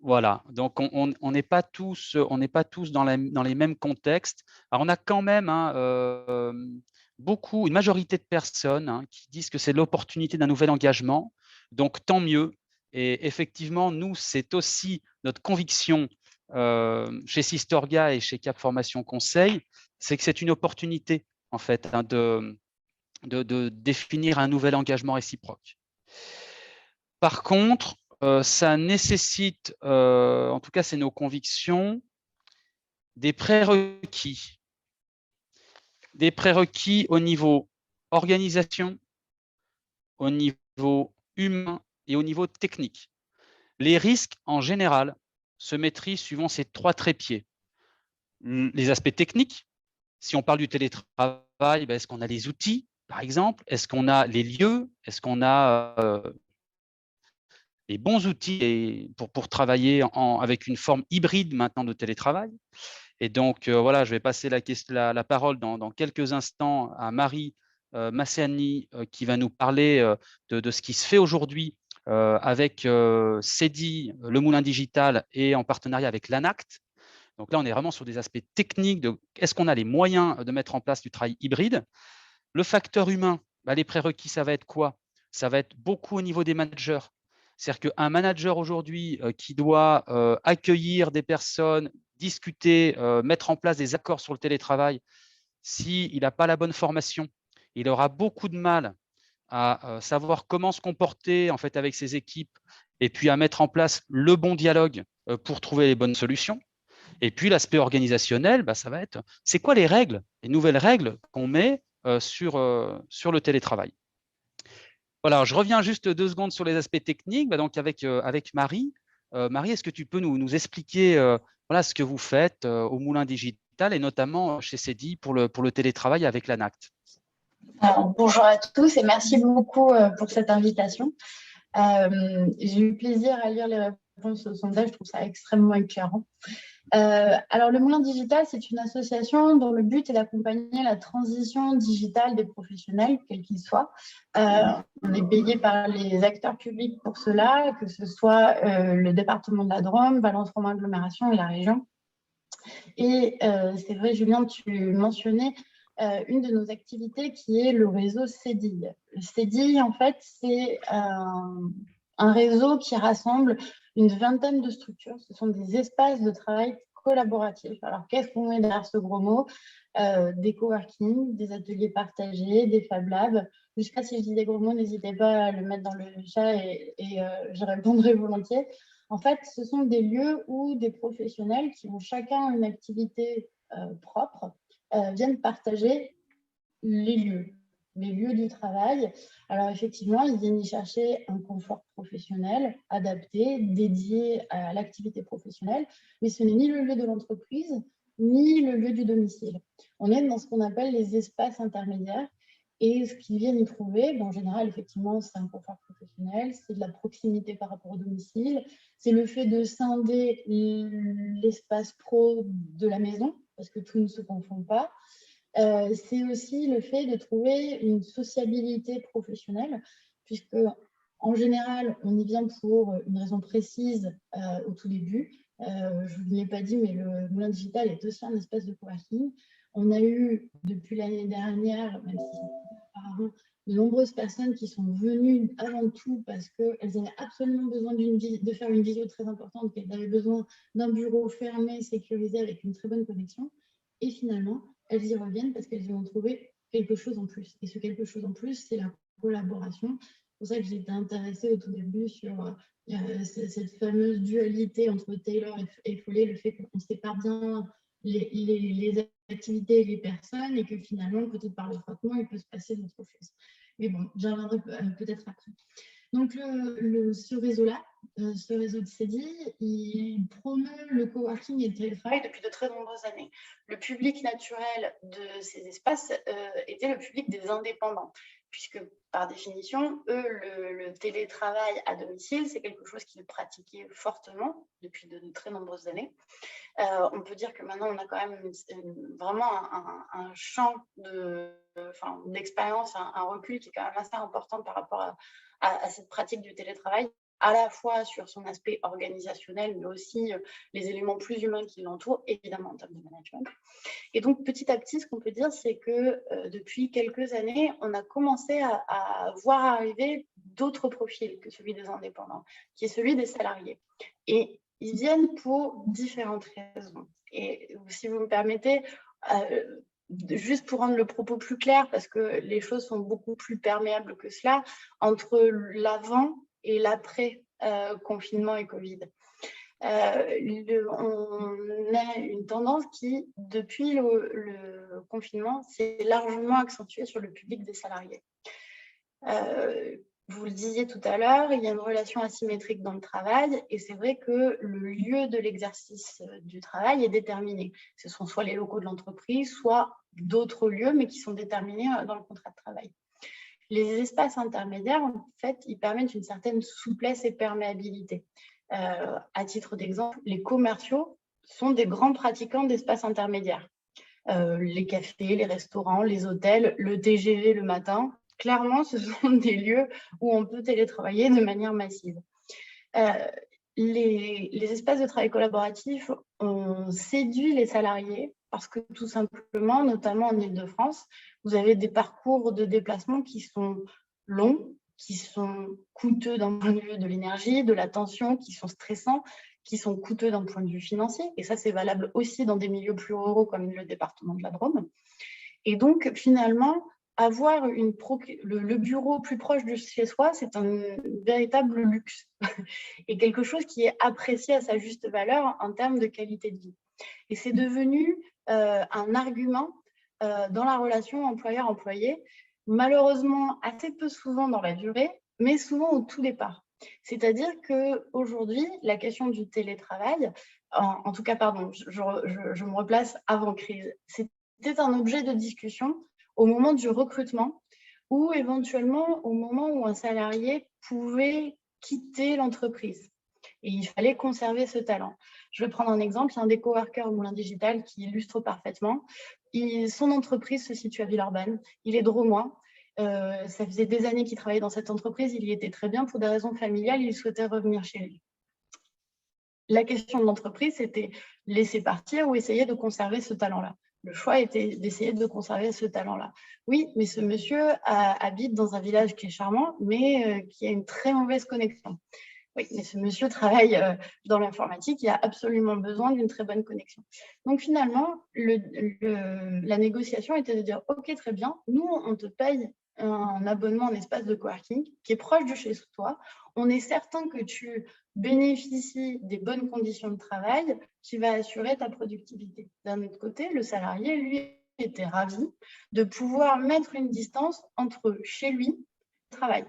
Voilà, donc on n'est pas tous dans les mêmes contextes. Alors on a quand même une majorité de personnes qui disent que c'est l'opportunité d'un nouvel engagement, donc tant mieux. Et effectivement, nous, c'est aussi notre conviction chez Sistorga et chez Cap Formation Conseil, c'est que c'est une opportunité en fait de définir un nouvel engagement réciproque. Par contre, ça nécessite, en tout cas c'est nos convictions, des prérequis. Des prérequis au niveau organisation, au niveau humain et au niveau technique. Les risques, en général, se maîtrisent suivant ces 3 trépieds. Les aspects techniques, si on parle du télétravail, est-ce qu'on a les outils, par exemple? Est-ce qu'on a les lieux? Est-ce qu'on a les bons outils pour travailler avec une forme hybride maintenant de télétravail? Et donc, voilà, je vais passer la parole dans quelques instants à Marie Masséani, qui va nous parler de ce qui se fait aujourd'hui avec CEDI, le Moulin Digital, et en partenariat avec l'ANACT. Donc là, on est vraiment sur des aspects techniques de est-ce qu'on a les moyens de mettre en place du travail hybride. Le facteur humain, les prérequis, ça va être quoi? Ça va être beaucoup au niveau des managers. C'est-à-dire qu'un manager aujourd'hui qui doit accueillir des personnes, discuter, mettre en place des accords sur le télétravail, s'il n'a pas la bonne formation, il aura beaucoup de mal à savoir comment se comporter en fait avec ses équipes et puis à mettre en place le bon dialogue pour trouver les bonnes solutions. Et puis l'aspect organisationnel, ça va être, c'est quoi les nouvelles règles qu'on met sur le télétravail. Voilà, je reviens juste 2 secondes sur les aspects techniques, donc avec Marie. Marie, est-ce que tu peux nous expliquer voilà, ce que vous faites au Moulin Digital et notamment chez CEDI pour le télétravail avec l'ANACT? Alors, bonjour à tous et merci beaucoup pour cette invitation. J'ai eu plaisir à lire les réponses au sondage, je trouve ça extrêmement éclairant. Alors, le Moulin Digital, c'est une association dont le but est d'accompagner la transition digitale des professionnels, quels qu'ils soient. On est payé par les acteurs publics pour cela, que ce soit le département de la Drôme, Valence Romain Agglomération et la région. Et c'est vrai, Julien, tu mentionnais une de nos activités qui est le réseau CEDI. Le CEDI, en fait, c'est un réseau qui rassemble une vingtaine de structures. Ce sont des espaces de travail collaboratifs. Alors, qu'est-ce qu'on met derrière ce gros mot? Des coworking, des ateliers partagés, des Fab Labs. Je ne sais pas si je dis des gros mots, n'hésitez pas à le mettre dans le chat et je répondrai volontiers. En fait, ce sont des lieux où des professionnels qui ont chacun une activité propre viennent partager les lieux du travail. Alors effectivement, ils viennent y chercher un confort professionnel adapté, dédié à l'activité professionnelle, mais ce n'est ni le lieu de l'entreprise, ni le lieu du domicile. On est dans ce qu'on appelle les espaces intermédiaires. Et ce qu'ils viennent y trouver, en général, effectivement, c'est un confort professionnel, c'est de la proximité par rapport au domicile, c'est le fait de scinder l'espace pro de la maison, parce que tout ne se confond pas. C'est aussi le fait de trouver une sociabilité professionnelle, puisque en général, on y vient pour une raison précise au tout début. Je ne vous l'ai pas dit, mais le Moulin Digital est aussi un espace de coworking. On a eu, depuis l'année dernière, même si auparavant, de nombreuses personnes qui sont venues avant tout parce qu'elles avaient absolument besoin de faire une visio très importante, qu'elles avaient besoin d'un bureau fermé, sécurisé, avec une très bonne connexion. Et finalement, elles y reviennent parce qu'elles y ont trouvé quelque chose en plus. Et ce quelque chose en plus, c'est la collaboration. C'est pour ça que j'étais intéressée au tout début sur cette fameuse dualité entre Taylor et Follet, le fait qu'on sépare bien les activités et les personnes et que finalement, peut-être par le frottement, il peut se passer d'autres choses. Mais bon, j'y reviendrai peut-être après. Donc, ce réseau-là, ce réseau de CEDI, il promeut le coworking et le télétravail depuis de très nombreuses années. Le public naturel de ces espaces était le public des indépendants, puisque par définition, eux, le télétravail à domicile, c'est quelque chose qu'ils pratiquaient fortement depuis de très nombreuses années. On peut dire que maintenant, on a quand même vraiment un champ d'expérience, un recul qui est quand même assez important par rapport à cette pratique du télétravail, à la fois sur son aspect organisationnel, mais aussi les éléments plus humains qui l'entourent, évidemment en termes de management. Et donc, petit à petit, ce qu'on peut dire, c'est que depuis quelques années, on a commencé à voir arriver d'autres profils que celui des indépendants, qui est celui des salariés. Et ils viennent pour différentes raisons. Et si vous me permettez, juste pour rendre le propos plus clair, parce que les choses sont beaucoup plus perméables que cela, entre l'avant et l'après confinement et Covid. On a une tendance qui, depuis le confinement, s'est largement accentuée sur le public des salariés. Vous le disiez tout à l'heure, il y a une relation asymétrique dans le travail et c'est vrai que le lieu de l'exercice du travail est déterminé. Ce sont soit les locaux de l'entreprise, soit d'autres lieux, mais qui sont déterminés dans le contrat de travail. Les espaces intermédiaires, en fait, ils permettent une certaine souplesse et perméabilité. À titre d'exemple, les commerciaux sont des grands pratiquants d'espaces intermédiaires. Les cafés, les restaurants, les hôtels, le TGV le matin, clairement, ce sont des lieux où on peut télétravailler de manière massive. Les espaces de travail collaboratif ont séduit les salariés parce que tout simplement, notamment en Île-de-France, vous avez des parcours de déplacement qui sont longs, qui sont coûteux d'un point de vue de l'énergie, de l'attention, qui sont stressants, qui sont coûteux d'un point de vue financier. Et ça, c'est valable aussi dans des milieux plus ruraux comme le département de la Drôme. Et donc, finalement, avoir le bureau plus proche de chez soi, c'est un véritable luxe et quelque chose qui est apprécié à sa juste valeur en termes de qualité de vie. Et c'est devenu un argument dans la relation employeur-employé, malheureusement assez peu souvent dans la durée, mais souvent au tout départ. C'est-à-dire qu'aujourd'hui, la question du télétravail, en tout cas, pardon, je me replace avant crise, c'était un objet de discussion au moment du recrutement ou éventuellement au moment où un salarié pouvait quitter l'entreprise. Et il fallait conserver ce talent. Je vais prendre un exemple, il y a un des coworkers au Moulin Digital qui illustre parfaitement. Son entreprise se situe à Villeurbanne, il est drômois. Ça faisait des années qu'il travaillait dans cette entreprise, il y était très bien. Pour des raisons familiales, il souhaitait revenir chez lui. La question de l'entreprise, c'était laisser partir ou essayer de conserver ce talent-là. Le choix était d'essayer de conserver ce talent-là. Oui, mais ce monsieur habite dans un village qui est charmant, mais qui a une très mauvaise connexion. Oui, mais ce monsieur travaille dans l'informatique, il a absolument besoin d'une très bonne connexion. Donc finalement, la négociation était de dire, ok, très bien, nous, on te paye un abonnement en espace de coworking qui est proche de chez toi. On est certain que tu bénéficies des bonnes conditions de travail qui va assurer ta productivité. D'un autre côté, le salarié, lui, était ravi de pouvoir mettre une distance entre chez lui et le travail.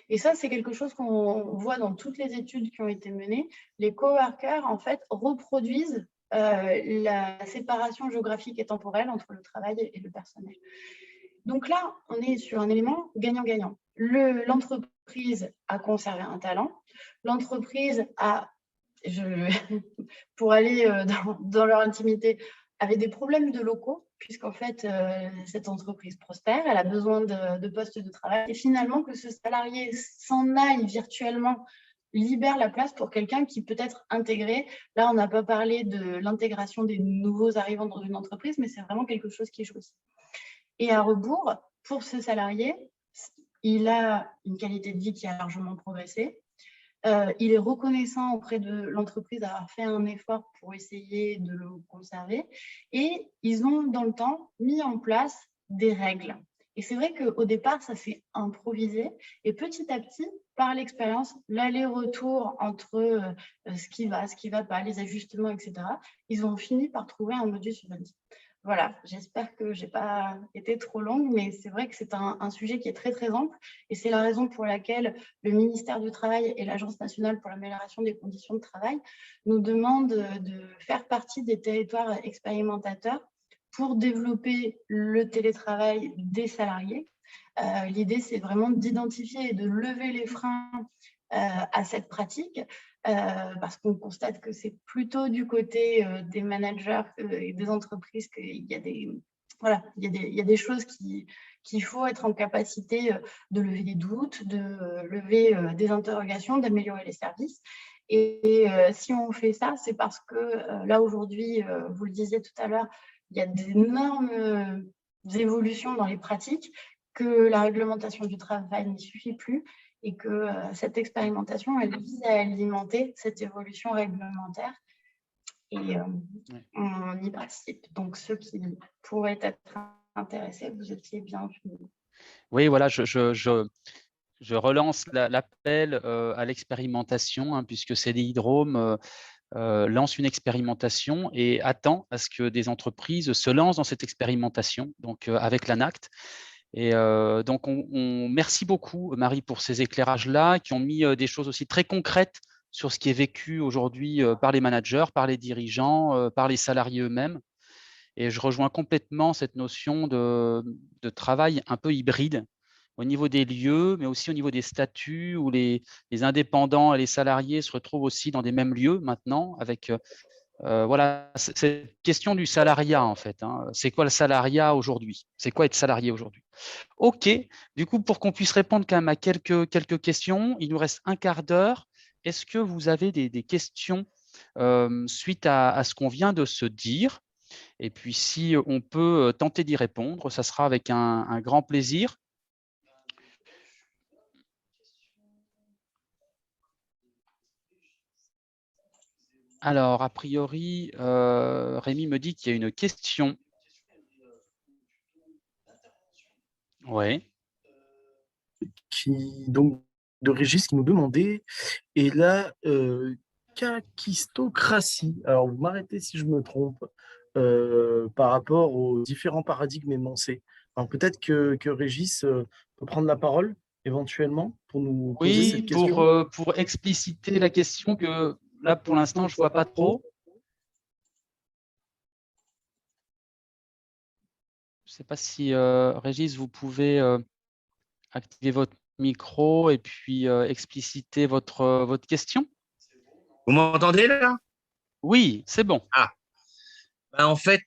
Et ça, c'est quelque chose qu'on voit dans toutes les études qui ont été menées. Les coworkers, en fait, reproduisent la séparation géographique et temporelle entre le travail et le personnel. Donc là, on est sur un élément gagnant-gagnant. L'entreprise a conservé un talent. L'entreprise a, pour aller dans leur intimité, avait des problèmes de locaux, puisqu'en fait, cette entreprise prospère, elle a besoin de postes de travail. Et finalement, que ce salarié s'en aille virtuellement libère la place pour quelqu'un qui peut être intégré. Là, on n'a pas parlé de l'intégration des nouveaux arrivants dans une entreprise, mais c'est vraiment quelque chose qui joue aussi. Et à rebours, pour ce salarié, il a une qualité de vie qui a largement progressé. Il est reconnaissant auprès de l'entreprise d'avoir fait un effort pour essayer de le conserver. Et ils ont, dans le temps, mis en place des règles. Et c'est vrai qu'au départ, ça s'est improvisé. Et petit à petit, par l'expérience, l'aller-retour entre ce qui va pas, les ajustements, etc., ils ont fini par trouver un modus vivendi. voilà, j'espère que je n'ai pas été trop longue, mais c'est vrai que c'est un sujet qui est très, très ample. Et c'est la raison pour laquelle le ministère du Travail et l'Agence nationale pour l'amélioration des conditions de travail nous demandent de faire partie des territoires expérimentateurs pour développer le télétravail des salariés. L'idée, c'est vraiment d'identifier et de lever les freins à cette pratique, parce qu'on constate que c'est plutôt du côté des managers et des entreprises qu'il y a des, voilà, il y a des choses qu'il faut être en capacité de lever des doutes, de lever des interrogations, d'améliorer les services. Et si on fait ça, c'est parce que là, aujourd'hui, vous le disiez tout à l'heure, il y a d'énormes évolutions dans les pratiques, que la réglementation du travail n'y suffit plus et que cette expérimentation, elle vise à alimenter cette évolution réglementaire et on y participe. Donc, ceux qui pourraient être intéressés, vous étiez bienvenus. Oui, voilà, je relance l'appel à l'expérimentation, puisque CDI-Drôme lance une expérimentation et attend à ce que des entreprises se lancent dans cette expérimentation, donc avec l'ANACT. Et donc, merci beaucoup, Marie, pour ces éclairages-là, qui ont mis des choses aussi très concrètes sur ce qui est vécu aujourd'hui par les managers, par les dirigeants, par les salariés eux-mêmes. Et je rejoins complètement cette notion de travail un peu hybride au niveau des lieux, mais aussi au niveau des statuts, où les indépendants et les salariés se retrouvent aussi dans des mêmes lieux maintenant, avec voilà, cette question du salariat, en fait. C'est quoi le salariat aujourd'hui? C'est quoi être salarié aujourd'hui? OK. Du coup, pour qu'on puisse répondre quand même à quelques questions, il nous reste un quart d'heure. Est-ce que vous avez des questions suite à ce qu'on vient de se dire? Et puis, si on peut tenter d'y répondre, ça sera avec un grand plaisir. Alors, a priori, Rémi me dit qu'il y a une question. Oui. Donc, de Régis qui nous demandait, et la kakistocratie. Alors, vous m'arrêtez si je me trompe par rapport aux différents paradigmes énoncés. Alors, peut-être que Régis peut prendre la parole éventuellement pour nous poser Oui, cette question. pour expliciter la question que là, pour l'instant, je ne vois pas trop. Je ne sais pas si, Régis, vous pouvez activer votre micro et puis expliciter votre question. Vous m'entendez là? Oui, c'est bon. Ah, ben, en fait,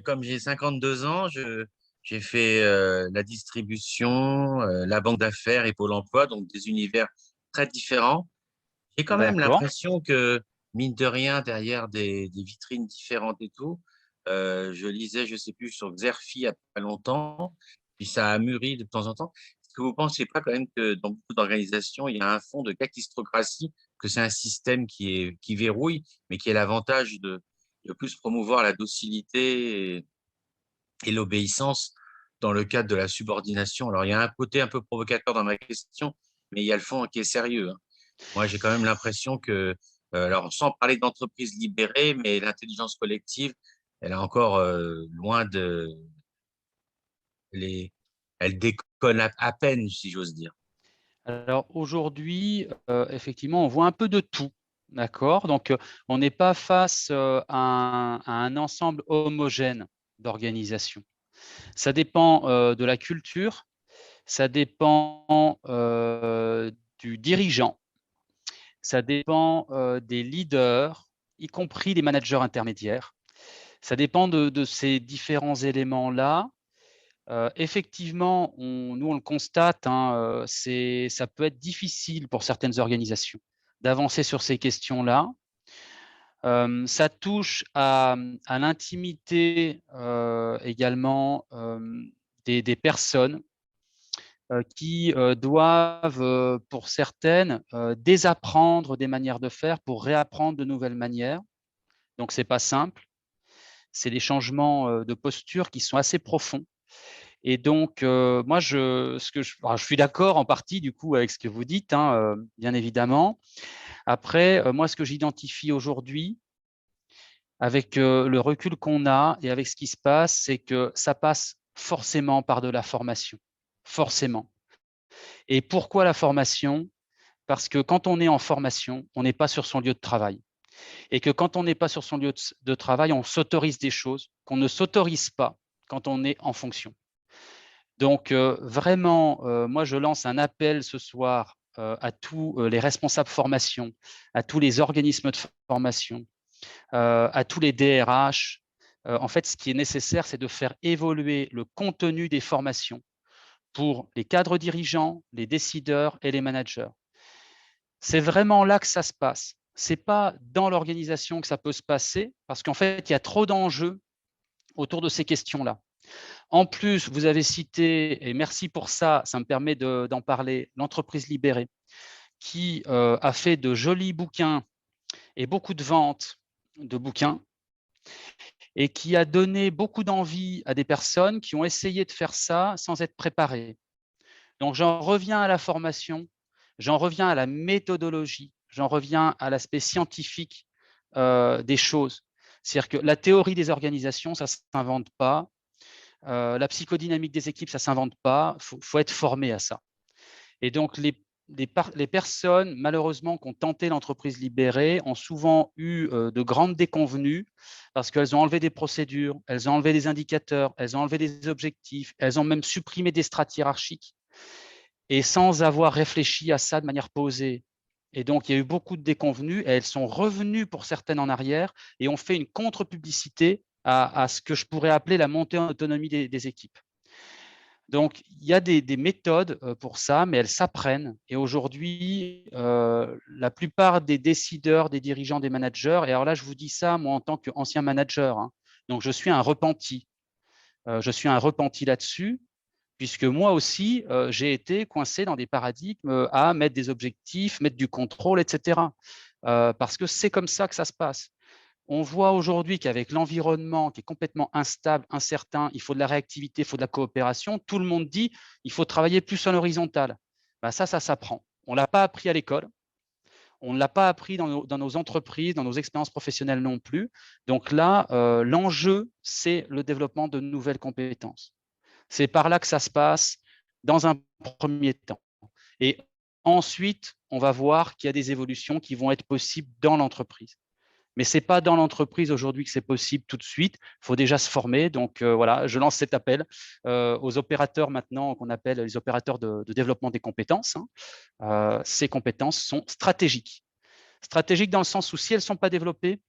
comme j'ai 52 ans, j'ai fait la distribution, la banque d'affaires et Pôle emploi, donc des univers très différents. J'ai quand même D'accord. l'impression que, mine de rien, derrière des vitrines différentes et tout, je lisais, je ne sais plus, sur Xerfi il n'y a pas longtemps, puis ça a mûri de temps en temps. Est-ce que vous ne pensez pas quand même que dans beaucoup d'organisations, il y a un fond de kakistocratie, que c'est un système qui verrouille, mais qui a l'avantage de plus promouvoir la docilité et l'obéissance dans le cadre de la subordination? Alors, il y a un côté un peu provocateur dans ma question, mais il y a le fond qui est sérieux. Moi, j'ai quand même l'impression que, alors sans parler d'entreprise libérée, mais l'intelligence collective, elle est encore loin de elle décolle à peine, si j'ose dire. Alors aujourd'hui, effectivement, on voit un peu de tout. D'accord? Donc, on n'est pas face à un ensemble homogène d'organisations. Ça dépend de la culture, ça dépend du dirigeant, ça dépend des leaders, y compris les managers intermédiaires. Ça dépend de ces différents éléments-là. Effectivement, nous, on le constate, ça peut être difficile pour certaines organisations d'avancer sur ces questions-là. Ça touche à l'intimité également des personnes qui doivent, pour certaines, désapprendre des manières de faire pour réapprendre de nouvelles manières. Donc, ce n'est pas simple. C'est des changements de posture qui sont assez profonds. Et donc, moi, je suis d'accord en partie du coup avec ce que vous dites, bien évidemment. Après, moi, ce que j'identifie aujourd'hui, avec le recul qu'on a et avec ce qui se passe, c'est que ça passe forcément par de la formation, forcément. Et pourquoi la formation? Parce que quand on est en formation, on n'est pas sur son lieu de travail. Et que quand on n'est pas sur son lieu de travail, on s'autorise des choses qu'on ne s'autorise pas quand on est en fonction. Donc, vraiment, moi, je lance un appel ce soir à tous les responsables formation, à tous les organismes de formation, à tous les DRH. En fait, ce qui est nécessaire, c'est de faire évoluer le contenu des formations pour les cadres dirigeants, les décideurs et les managers. C'est vraiment là que ça se passe. Ce n'est pas dans l'organisation que ça peut se passer, parce qu'en fait, il y a trop d'enjeux autour de ces questions-là. En plus, vous avez cité, et merci pour ça, ça me permet d'en parler, l'entreprise libérée, qui a fait de jolis bouquins et beaucoup de ventes de bouquins, et qui a donné beaucoup d'envie à des personnes qui ont essayé de faire ça sans être préparées. Donc, j'en reviens à la formation, j'en reviens à la méthodologie, j'en reviens à l'aspect scientifique des choses. C'est-à-dire que la théorie des organisations, ça ne s'invente pas. La psychodynamique des équipes, ça ne s'invente pas. Il faut être formé à ça. Et donc, les personnes, malheureusement, qui ont tenté l'entreprise libérée ont souvent eu de grandes déconvenues parce qu'elles ont enlevé des procédures, elles ont enlevé des indicateurs, elles ont enlevé des objectifs, elles ont même supprimé des strates hiérarchiques et sans avoir réfléchi à ça de manière posée. Et donc, il y a eu beaucoup de déconvenues et elles sont revenues pour certaines en arrière et ont fait une contre-publicité à ce que je pourrais appeler la montée en autonomie des équipes. Donc, il y a des méthodes pour ça, mais elles s'apprennent. Et aujourd'hui, la plupart des décideurs, des dirigeants, des managers, et alors là, je vous dis ça, moi, en tant qu'ancien manager, hein, donc je suis un repenti. Je suis un repenti là-dessus, puisque moi aussi, j'ai été coincé dans des paradigmes à mettre des objectifs, mettre du contrôle, etc. Parce que c'est comme ça que ça se passe. On voit aujourd'hui qu'avec l'environnement qui est complètement instable, incertain, il faut de la réactivité, il faut de la coopération. Tout le monde dit il faut travailler plus en horizontal. Ben ça s'apprend. On ne l'a pas appris à l'école. On ne l'a pas appris dans nos entreprises, dans nos expériences professionnelles non plus. Donc là, l'enjeu, c'est le développement de nouvelles compétences. C'est par là que ça se passe dans un premier temps. Et ensuite, on va voir qu'il y a des évolutions qui vont être possibles dans l'entreprise. Mais ce n'est pas dans l'entreprise aujourd'hui que c'est possible tout de suite. Il faut déjà se former. Donc voilà, je lance cet appel aux opérateurs maintenant qu'on appelle les opérateurs de développement des compétences. Ces compétences sont stratégiques. Stratégiques dans le sens où si elles ne sont pas développées,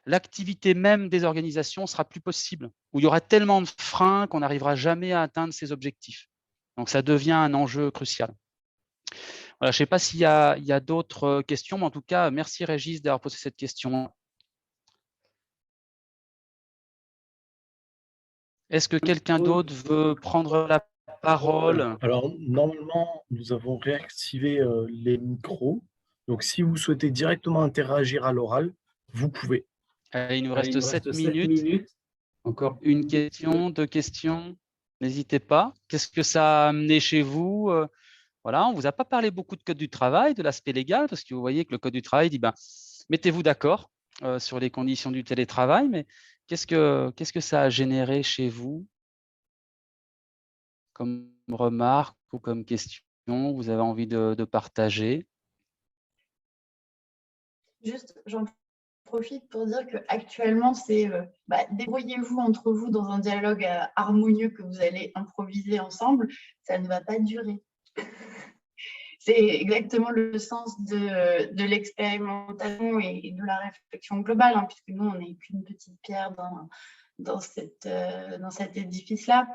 l'activité même des organisations sera plus possible, où il y aura tellement de freins qu'on n'arrivera jamais à atteindre ces objectifs. Donc ça devient un enjeu crucial. Voilà, je ne sais pas s'il y a d'autres questions, mais en tout cas, merci Régis d'avoir posé cette question. Est-ce que quelqu'un d'autre veut prendre la parole? Alors, normalement, nous avons réactivé les micros. Donc, si vous souhaitez directement interagir à l'oral, vous pouvez. Il nous reste 7 minutes. Encore une question, 2 questions. N'hésitez pas. Qu'est-ce que ça a amené chez vous? Voilà, on ne vous a pas parlé beaucoup de code du travail, de l'aspect légal, parce que vous voyez que le code du travail dit mettez-vous d'accord sur les conditions du télétravail, mais qu'est-ce que ça a généré chez vous comme remarque ou comme question? Vous avez envie de partager? Juste, j'en profite pour dire qu'actuellement, c'est débrouillez-vous entre vous dans un dialogue harmonieux que vous allez improviser ensemble. Ça ne va pas durer. C'est exactement le sens de l'expérimentation et de la réflexion globale, hein, puisque nous, on n'est qu'une petite pierre dans cet édifice-là.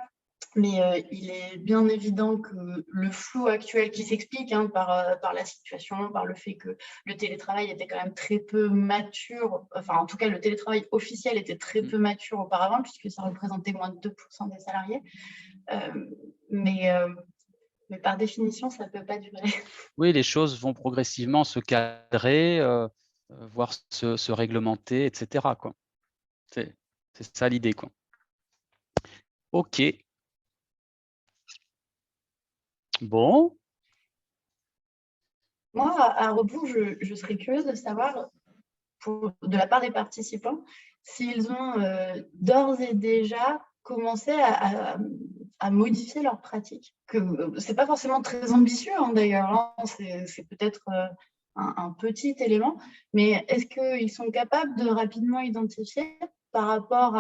Mais il est bien évident que le flou actuel qui s'explique par la situation, par le fait que le télétravail était quand même très peu mature, enfin en tout cas le télétravail officiel était très peu mature auparavant puisque ça représentait moins de 2% des salariés. Mais par définition, ça ne peut pas durer. Oui, les choses vont progressivement se cadrer, voire se réglementer, etc. C'est ça l'idée, quoi. OK. Bon. Moi, à rebours, je serais curieuse de savoir, de la part des participants, s'ils ont d'ores et déjà commencé à modifier leurs pratiques. Ce n'est pas forcément très ambitieux d'ailleurs, hein, c'est peut-être un petit élément, mais est-ce qu'ils sont capables de rapidement identifier par rapport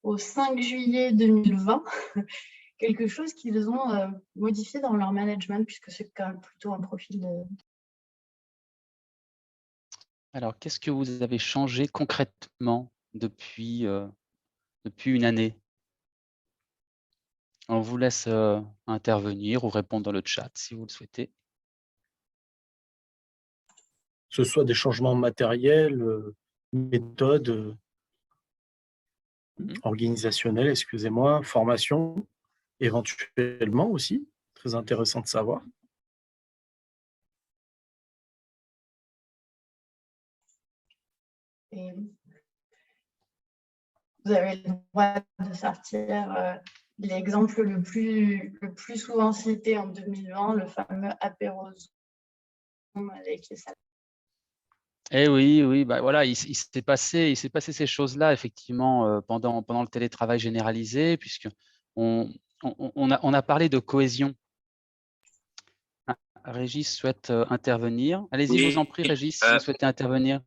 au 5 juillet 2020 quelque chose qu'ils ont modifié dans leur management, puisque c'est quand même plutôt un profil de... Alors, qu'est-ce que vous avez changé concrètement depuis une année? On vous laisse intervenir ou répondre dans le chat si vous le souhaitez. Que ce soit des changements matériels, méthodes, organisationnelles, excusez-moi, formation, éventuellement aussi, très intéressant de savoir. Et vous avez le droit de sortir l'exemple le plus souvent cité en 2020, le fameux apéro Zoom avec les salariés. Eh oui, bah voilà, il s'est passé ces choses-là effectivement pendant le télétravail généralisé, puisque on a parlé de cohésion. Ah, Régis souhaite intervenir. Allez-y, je vous en prie, Régis, si vous souhaitez intervenir.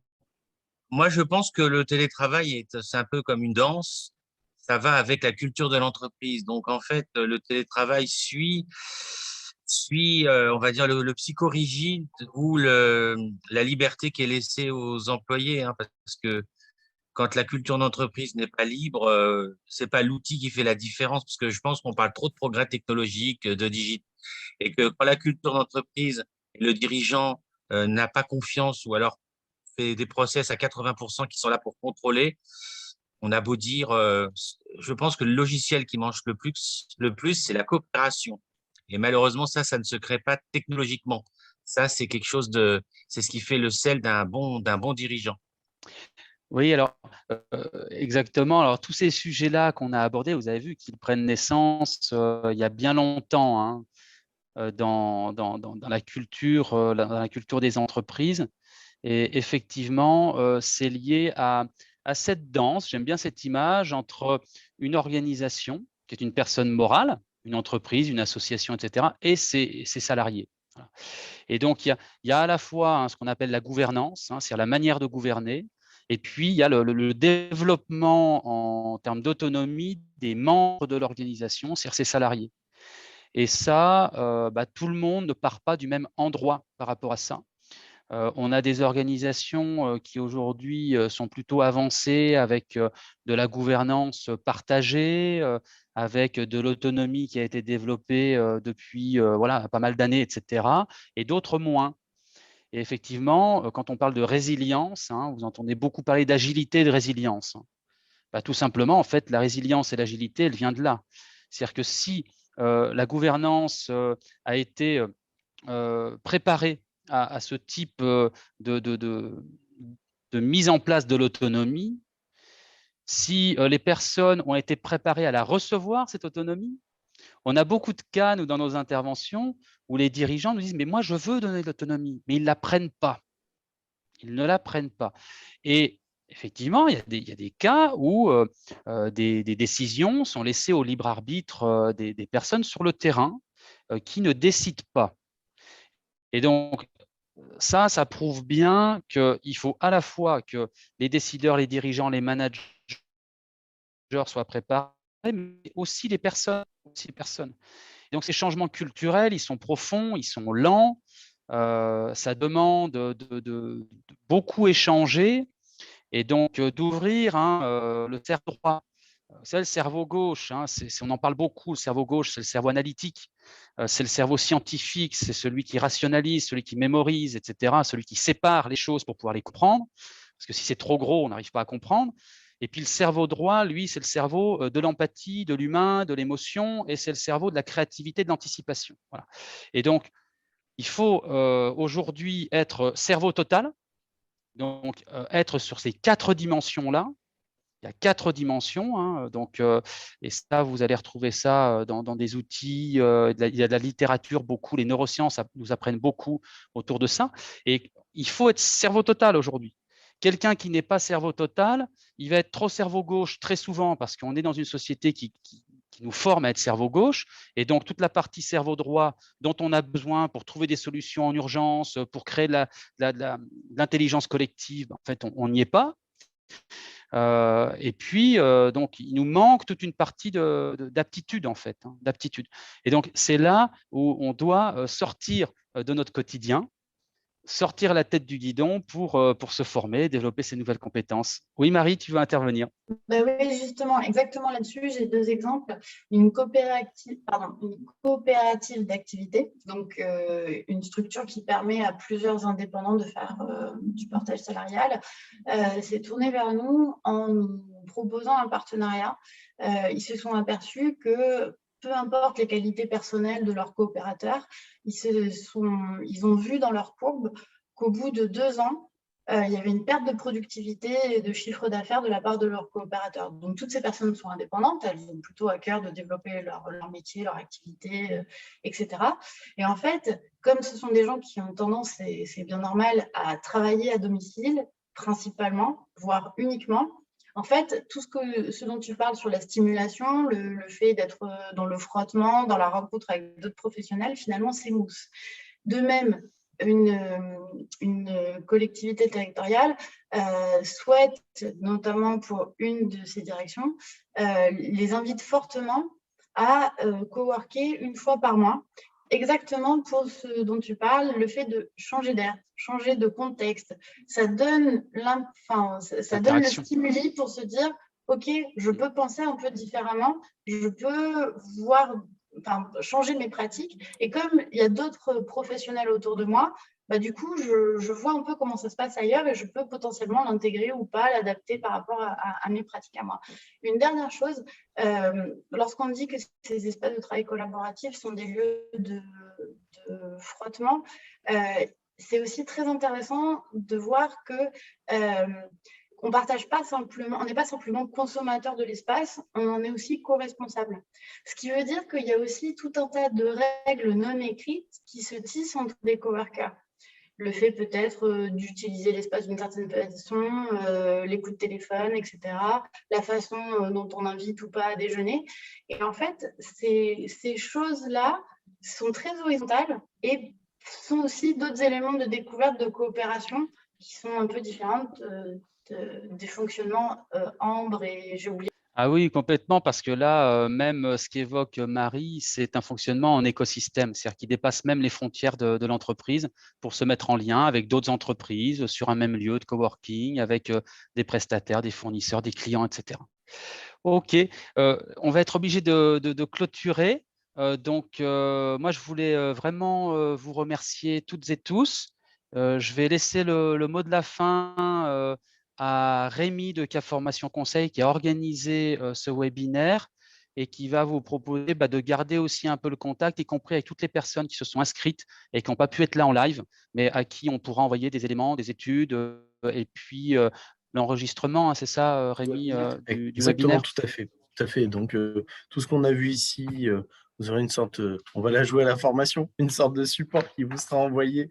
Moi, je pense que le télétravail, c'est un peu comme une danse. Ça va avec la culture de l'entreprise. Donc, en fait, le télétravail suit on va dire, le psychorigide ou la liberté qui est laissée aux employés. Hein, parce que quand la culture d'entreprise n'est pas libre, c'est pas l'outil qui fait la différence. Parce que je pense qu'on parle trop de progrès technologiques, de digital. Et que quand la culture d'entreprise et le dirigeant n'a pas confiance ou alors fait des process à 80% qui sont là pour contrôler, on a beau dire, je pense que le logiciel qui mange le plus, c'est la coopération. Et malheureusement, ça ne se crée pas technologiquement. Ça, c'est c'est ce qui fait le sel d'un bon dirigeant. Oui, alors exactement. Alors tous ces sujets-là qu'on a abordés, vous avez vu qu'ils prennent naissance il y a bien longtemps hein, dans la culture des entreprises. Et effectivement, c'est lié à cette danse, j'aime bien cette image, entre une organisation, qui est une personne morale, une entreprise, une association, etc., et ses salariés. Voilà. Et donc, il y a à la fois hein, ce qu'on appelle la gouvernance, hein, c'est-à-dire la manière de gouverner, et puis il y a le développement en termes d'autonomie des membres de l'organisation, c'est-à-dire ses salariés. Et ça, tout le monde ne part pas du même endroit par rapport à ça. On a des organisations qui aujourd'hui sont plutôt avancées avec de la gouvernance partagée, avec de l'autonomie qui a été développée depuis voilà, pas mal d'années, etc. Et d'autres moins. Et effectivement, quand on parle de résilience, hein, vous entendez beaucoup parler d'agilité et de résilience. Tout simplement, en fait, la résilience et l'agilité, elle vient de là. C'est-à-dire que si la gouvernance a été préparée à ce type de mise en place de l'autonomie, si les personnes ont été préparées à la recevoir, cette autonomie, on a beaucoup de cas, nous, dans nos interventions, où les dirigeants nous disent « mais moi, je veux donner de l'autonomie », mais ils ne la prennent pas. Ils ne la prennent pas. Et effectivement, il y a des cas où des décisions sont laissées au libre arbitre des personnes sur le terrain qui ne décident pas. Et donc, ça prouve bien qu'il faut à la fois que les décideurs, les dirigeants, les managers soient préparés, mais aussi les personnes. Et donc, ces changements culturels, ils sont profonds, ils sont lents, ça demande de beaucoup échanger et donc d'ouvrir le cerveau droit. C'est le cerveau gauche, hein, on en parle beaucoup, le cerveau gauche, c'est le cerveau analytique, c'est le cerveau scientifique, c'est celui qui rationalise, celui qui mémorise, etc., celui qui sépare les choses pour pouvoir les comprendre, parce que si c'est trop gros, on n'arrive pas à comprendre. Et puis le cerveau droit, lui, c'est le cerveau de l'empathie, de l'humain, de l'émotion, et c'est le cerveau de la créativité, de l'anticipation. Voilà. Et donc, il faut aujourd'hui être cerveau total, donc être sur ces 4 dimensions-là. Il y a 4 dimensions, hein, donc, et ça, vous allez retrouver ça dans des outils, il y a de la littérature, beaucoup, les neurosciences nous apprennent beaucoup autour de ça. Et il faut être cerveau total aujourd'hui. Quelqu'un qui n'est pas cerveau total, il va être trop cerveau gauche très souvent parce qu'on est dans une société qui nous forme à être cerveau gauche. Et donc, toute la partie cerveau droit dont on a besoin pour trouver des solutions en urgence, pour créer de l'intelligence collective, en fait, on n'y est pas. Et puis, donc, il nous manque toute une partie d'aptitude, en fait, d'aptitude. Et donc, c'est là où on doit sortir de notre quotidien, sortir la tête du guidon pour se former, développer ces nouvelles compétences. Oui, Marie, tu veux intervenir? Ben oui, justement, exactement là-dessus, j'ai 2 exemples. Une coopérative d'activité, donc une structure qui permet à plusieurs indépendants de faire du portage salarial, s'est tournée vers nous en nous proposant un partenariat. Ils se sont aperçus que peu importe les qualités personnelles de leurs coopérateurs, ils ont vu dans leur courbe qu'au bout de 2 ans, il y avait une perte de productivité et de chiffre d'affaires de la part de leurs coopérateurs. Donc, toutes ces personnes sont indépendantes, elles ont plutôt à cœur de développer leur métier, leur activité, etc. Et en fait, comme ce sont des gens qui ont tendance, et c'est bien normal, à travailler à domicile, principalement, voire uniquement, en fait, tout ce dont tu parles sur la stimulation, le fait d'être dans le frottement, dans la rencontre avec d'autres professionnels, finalement, c'est mousse. De même, une collectivité territoriale souhaite, notamment pour une de ces directions, les invite fortement à coworker une fois par mois, exactement pour ce dont tu parles, le fait de changer d'air, changer de contexte. Ça donne le stimuli pour se dire, OK, je peux penser un peu différemment, je peux changer mes pratiques. Et comme il y a d'autres professionnels autour de moi, bah, du coup, je vois un peu comment ça se passe ailleurs et je peux potentiellement l'intégrer ou pas, l'adapter par rapport à mes pratiques à moi. Une dernière chose, lorsqu'on dit que ces espaces de travail collaboratif sont des lieux de frottement, c'est aussi très intéressant de voir que on partage pas simplement, on n'est pas simplement consommateur de l'espace, on en est aussi co-responsable. Ce qui veut dire qu'il y a aussi tout un tas de règles non écrites qui se tissent entre des coworkers. Le fait peut-être d'utiliser l'espace d'une certaine façon, les coups de téléphone, etc., la façon dont on invite ou pas à déjeuner. Et en fait, ces choses-là sont très horizontales et sont aussi d'autres éléments de découverte, de coopération qui sont un peu différentes des fonctionnements Ambre et j'ai oublié. Ah oui, complètement, parce que là, même ce qu'évoque Marie, c'est un fonctionnement en écosystème, c'est-à-dire qui dépasse même les frontières de l'entreprise pour se mettre en lien avec d'autres entreprises sur un même lieu de coworking, avec des prestataires, des fournisseurs, des clients, etc. OK, on va être obligé de clôturer. Donc, moi, je voulais vraiment vous remercier toutes et tous. Je vais laisser le mot de la fin à Rémi de Cap Formation Conseil qui a organisé ce webinaire et qui va vous proposer de garder aussi un peu le contact, y compris avec toutes les personnes qui se sont inscrites et qui n'ont pas pu être là en live, mais à qui on pourra envoyer des éléments, des études et puis l'enregistrement, c'est ça, Rémi, du Exactement, webinaire? tout à fait. Tout à fait. Donc, tout ce qu'on a vu ici, vous aurez une sorte, on va la jouer à la formation, une sorte de support qui vous sera envoyé,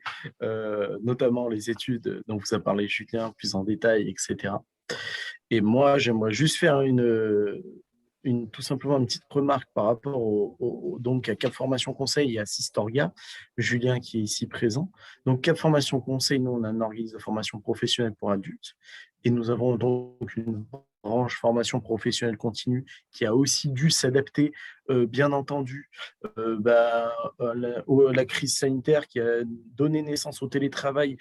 notamment les études dont vous a parlé Julien, plus en détail, etc. Et moi, j'aimerais juste faire tout simplement une petite remarque par rapport donc à Cap Formation Conseil et à Sistorga, Julien qui est ici présent. Donc, Cap Formation Conseil, nous, on a un organisme de formation professionnelle pour adultes et nous avons donc une branche formation professionnelle continue qui a aussi dû s'adapter, bien entendu, la crise sanitaire qui a donné naissance au télétravail,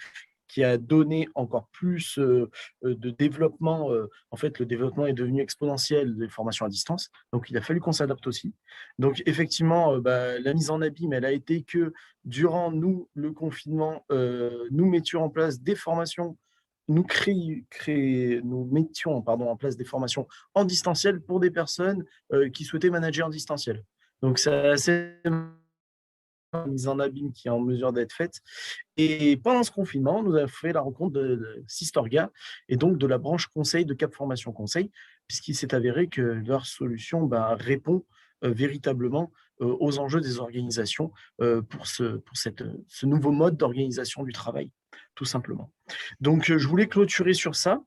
qui a donné encore plus de développement. En fait, le développement est devenu exponentiel des formations à distance. Donc, il a fallu qu'on s'adapte aussi. Donc, effectivement, la mise en abîme, elle a été que durant le confinement, nous mettions en place des formations, nous mettions en place des formations en distanciel pour des personnes qui souhaitaient manager en distanciel. Donc, c'est assez mise en abîme qui est en mesure d'être faite. Et pendant ce confinement, nous avons fait la rencontre de Sistorga et donc de la branche conseil de Cap Formation Conseil, puisqu'il s'est avéré que leur solution répond véritablement aux enjeux des organisations pour ce nouveau mode d'organisation du travail, tout simplement. Donc, je voulais clôturer sur ça.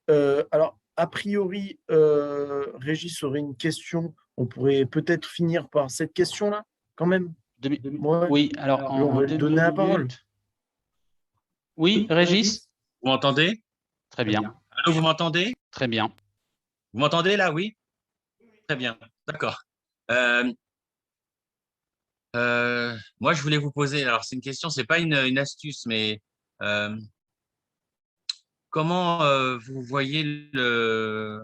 Alors, a priori, Régis aurait une question. On pourrait peut-être finir par cette question-là, quand même. Ouais. Oui, alors On va lui donner la parole. Oui, Régis? Vous m'entendez? Très bien. Allô, vous m'entendez? Très bien. Vous m'entendez là, oui? Très bien, d'accord. Moi, je voulais vous poser, alors c'est une question, c'est pas une astuce, mais comment vous voyez le...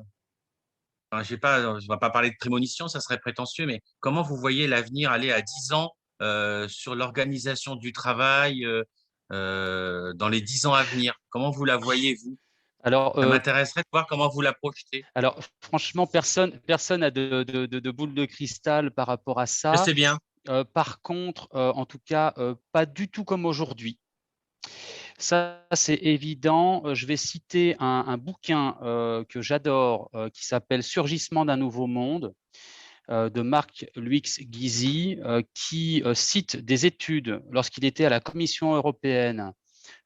Enfin, je ne vais pas parler de prémonition, ça serait prétentieux, mais comment vous voyez l'avenir aller à 10 ans sur l'organisation du travail dans les 10 ans à venir? Comment vous la voyez, vous? Alors, Ça m'intéresserait de voir comment vous la projetez. alors franchement, personne n'a de boule de cristal par rapport à Je ça. sais bien. Par contre, en tout cas, pas du tout comme aujourd'hui. Ça, c'est évident. Je vais citer un bouquin que j'adore qui s'appelle « Surgissement d'un nouveau monde » de Marc-Louis Guizy, qui cite des études lorsqu'il était à la Commission européenne,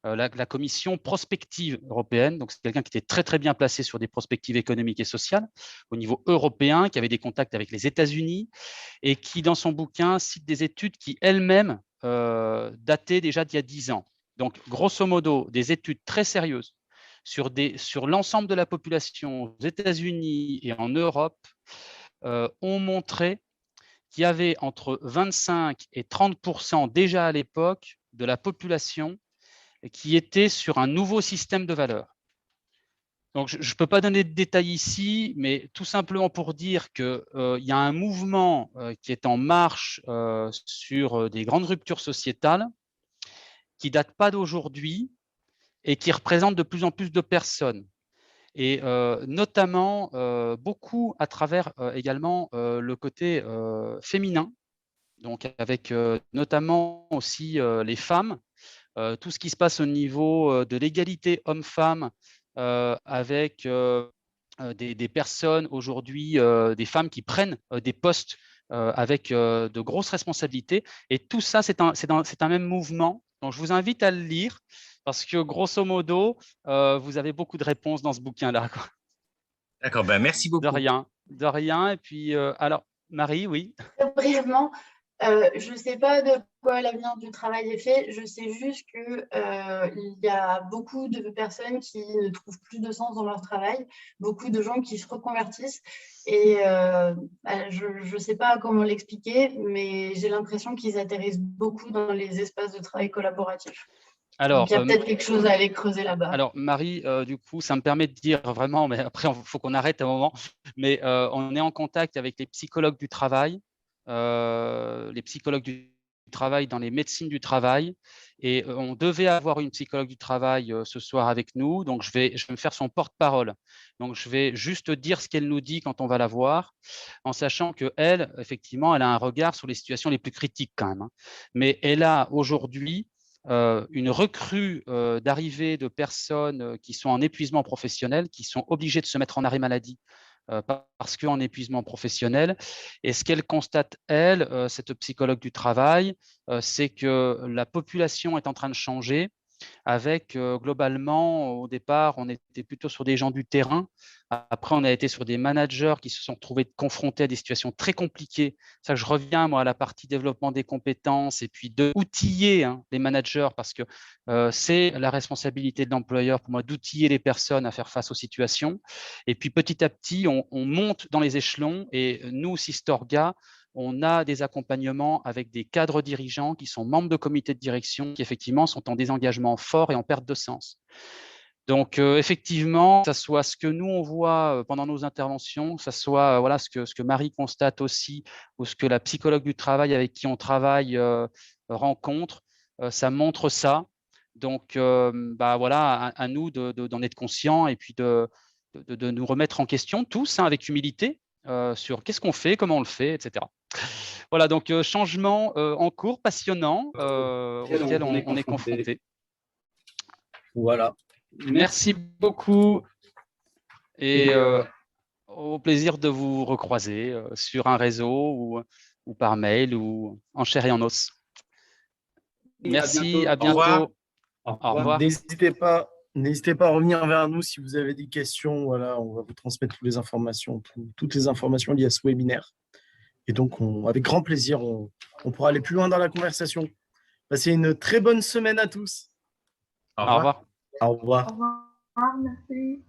la commission prospective européenne. Donc, c'est quelqu'un qui était très, très bien placé sur des prospectives économiques et sociales au niveau européen, qui avait des contacts avec les États-Unis et qui, dans son bouquin, cite des études qui elles-mêmes dataient déjà d'il y a 10 ans. Donc, grosso modo, des études très sérieuses sur l'ensemble de la population aux États-Unis et en Europe ont montré qu'il y avait entre 25 et 30% déjà à l'époque de la population qui était sur un nouveau système de valeurs. Donc, je ne peux pas donner de détails ici, mais tout simplement pour dire qu'il y a un mouvement qui est en marche sur des grandes ruptures sociétales qui ne datent pas d'aujourd'hui et qui représentent de plus en plus de personnes. Et notamment beaucoup à travers également le côté féminin, donc avec notamment aussi les femmes, tout ce qui se passe au niveau de l'égalité homme-femme, avec des personnes aujourd'hui, des femmes qui prennent des postes avec de grosses responsabilités. Et tout ça, c'est un même mouvement. Donc, je vous invite à le lire parce que, grosso modo, vous avez beaucoup de réponses dans ce bouquin-là. D'accord, ben merci beaucoup. De rien, de rien. Et puis, alors, Marie, oui. Très brièvement, je ne sais pas de quoi l'avenir du travail est fait. Je sais juste qu'il y a beaucoup de personnes qui ne trouvent plus de sens dans leur travail, beaucoup de gens qui se reconvertissent. Et je ne sais pas comment l'expliquer, mais j'ai l'impression qu'ils atterrissent beaucoup dans les espaces de travail collaboratifs. Alors, donc, il y a peut-être quelque chose à aller creuser là-bas. Alors, Marie, du coup, ça me permet de dire vraiment, mais après, il faut qu'on arrête un moment, mais on est en contact avec les psychologues du travail dans les médecines du travail, et on devait avoir une psychologue du travail ce soir avec nous, donc je vais me faire son porte-parole. Donc, je vais juste dire ce qu'elle nous dit quand on va la voir, en sachant qu'elle, effectivement, elle a un regard sur les situations les plus critiques quand même, hein. Mais elle a aujourd'hui une recrue d'arrivée de personnes qui sont en épuisement professionnel, qui sont obligées de se mettre en arrêt maladie parce qu'en épuisement professionnel. Et ce qu'elle constate, elle, cette psychologue du travail, c'est que la population est en train de changer avec globalement, au départ, on était plutôt sur des gens du terrain. Après, on a été sur des managers qui se sont trouvés confrontés à des situations très compliquées. Ça, je reviens moi à la partie développement des compétences et puis d'outiller les managers, parce que c'est la responsabilité de l'employeur pour moi d'outiller les personnes à faire face aux situations. Et puis petit à petit, on monte dans les échelons, et nous, Sistorga, on a des accompagnements avec des cadres dirigeants qui sont membres de comités de direction, qui effectivement sont en désengagement fort et en perte de sens. Donc effectivement, que ce soit ce que nous on voit pendant nos interventions, que ce soit voilà, ce que Marie constate aussi, ou ce que la psychologue du travail avec qui on travaille rencontre, ça montre ça. Donc voilà, à nous d'en être conscients et puis de nous remettre en question tous, avec humilité, sur qu'est-ce qu'on fait, comment on le fait, etc. Voilà, donc changement en cours, passionnant, auquel on est confronté. Voilà. Merci beaucoup. Et au plaisir de vous recroiser sur un réseau ou par mail ou en chair et en os. Merci, à Au revoir. bientôt. Au revoir. N'hésitez pas à revenir vers nous si vous avez des questions. Voilà, on va vous transmettre toutes les informations, toutes les informations liées à ce webinaire. Et donc, avec grand plaisir, on pourra aller plus loin dans la conversation. Passez une très bonne semaine à tous. Au Au revoir. Au revoir. Au revoir, merci.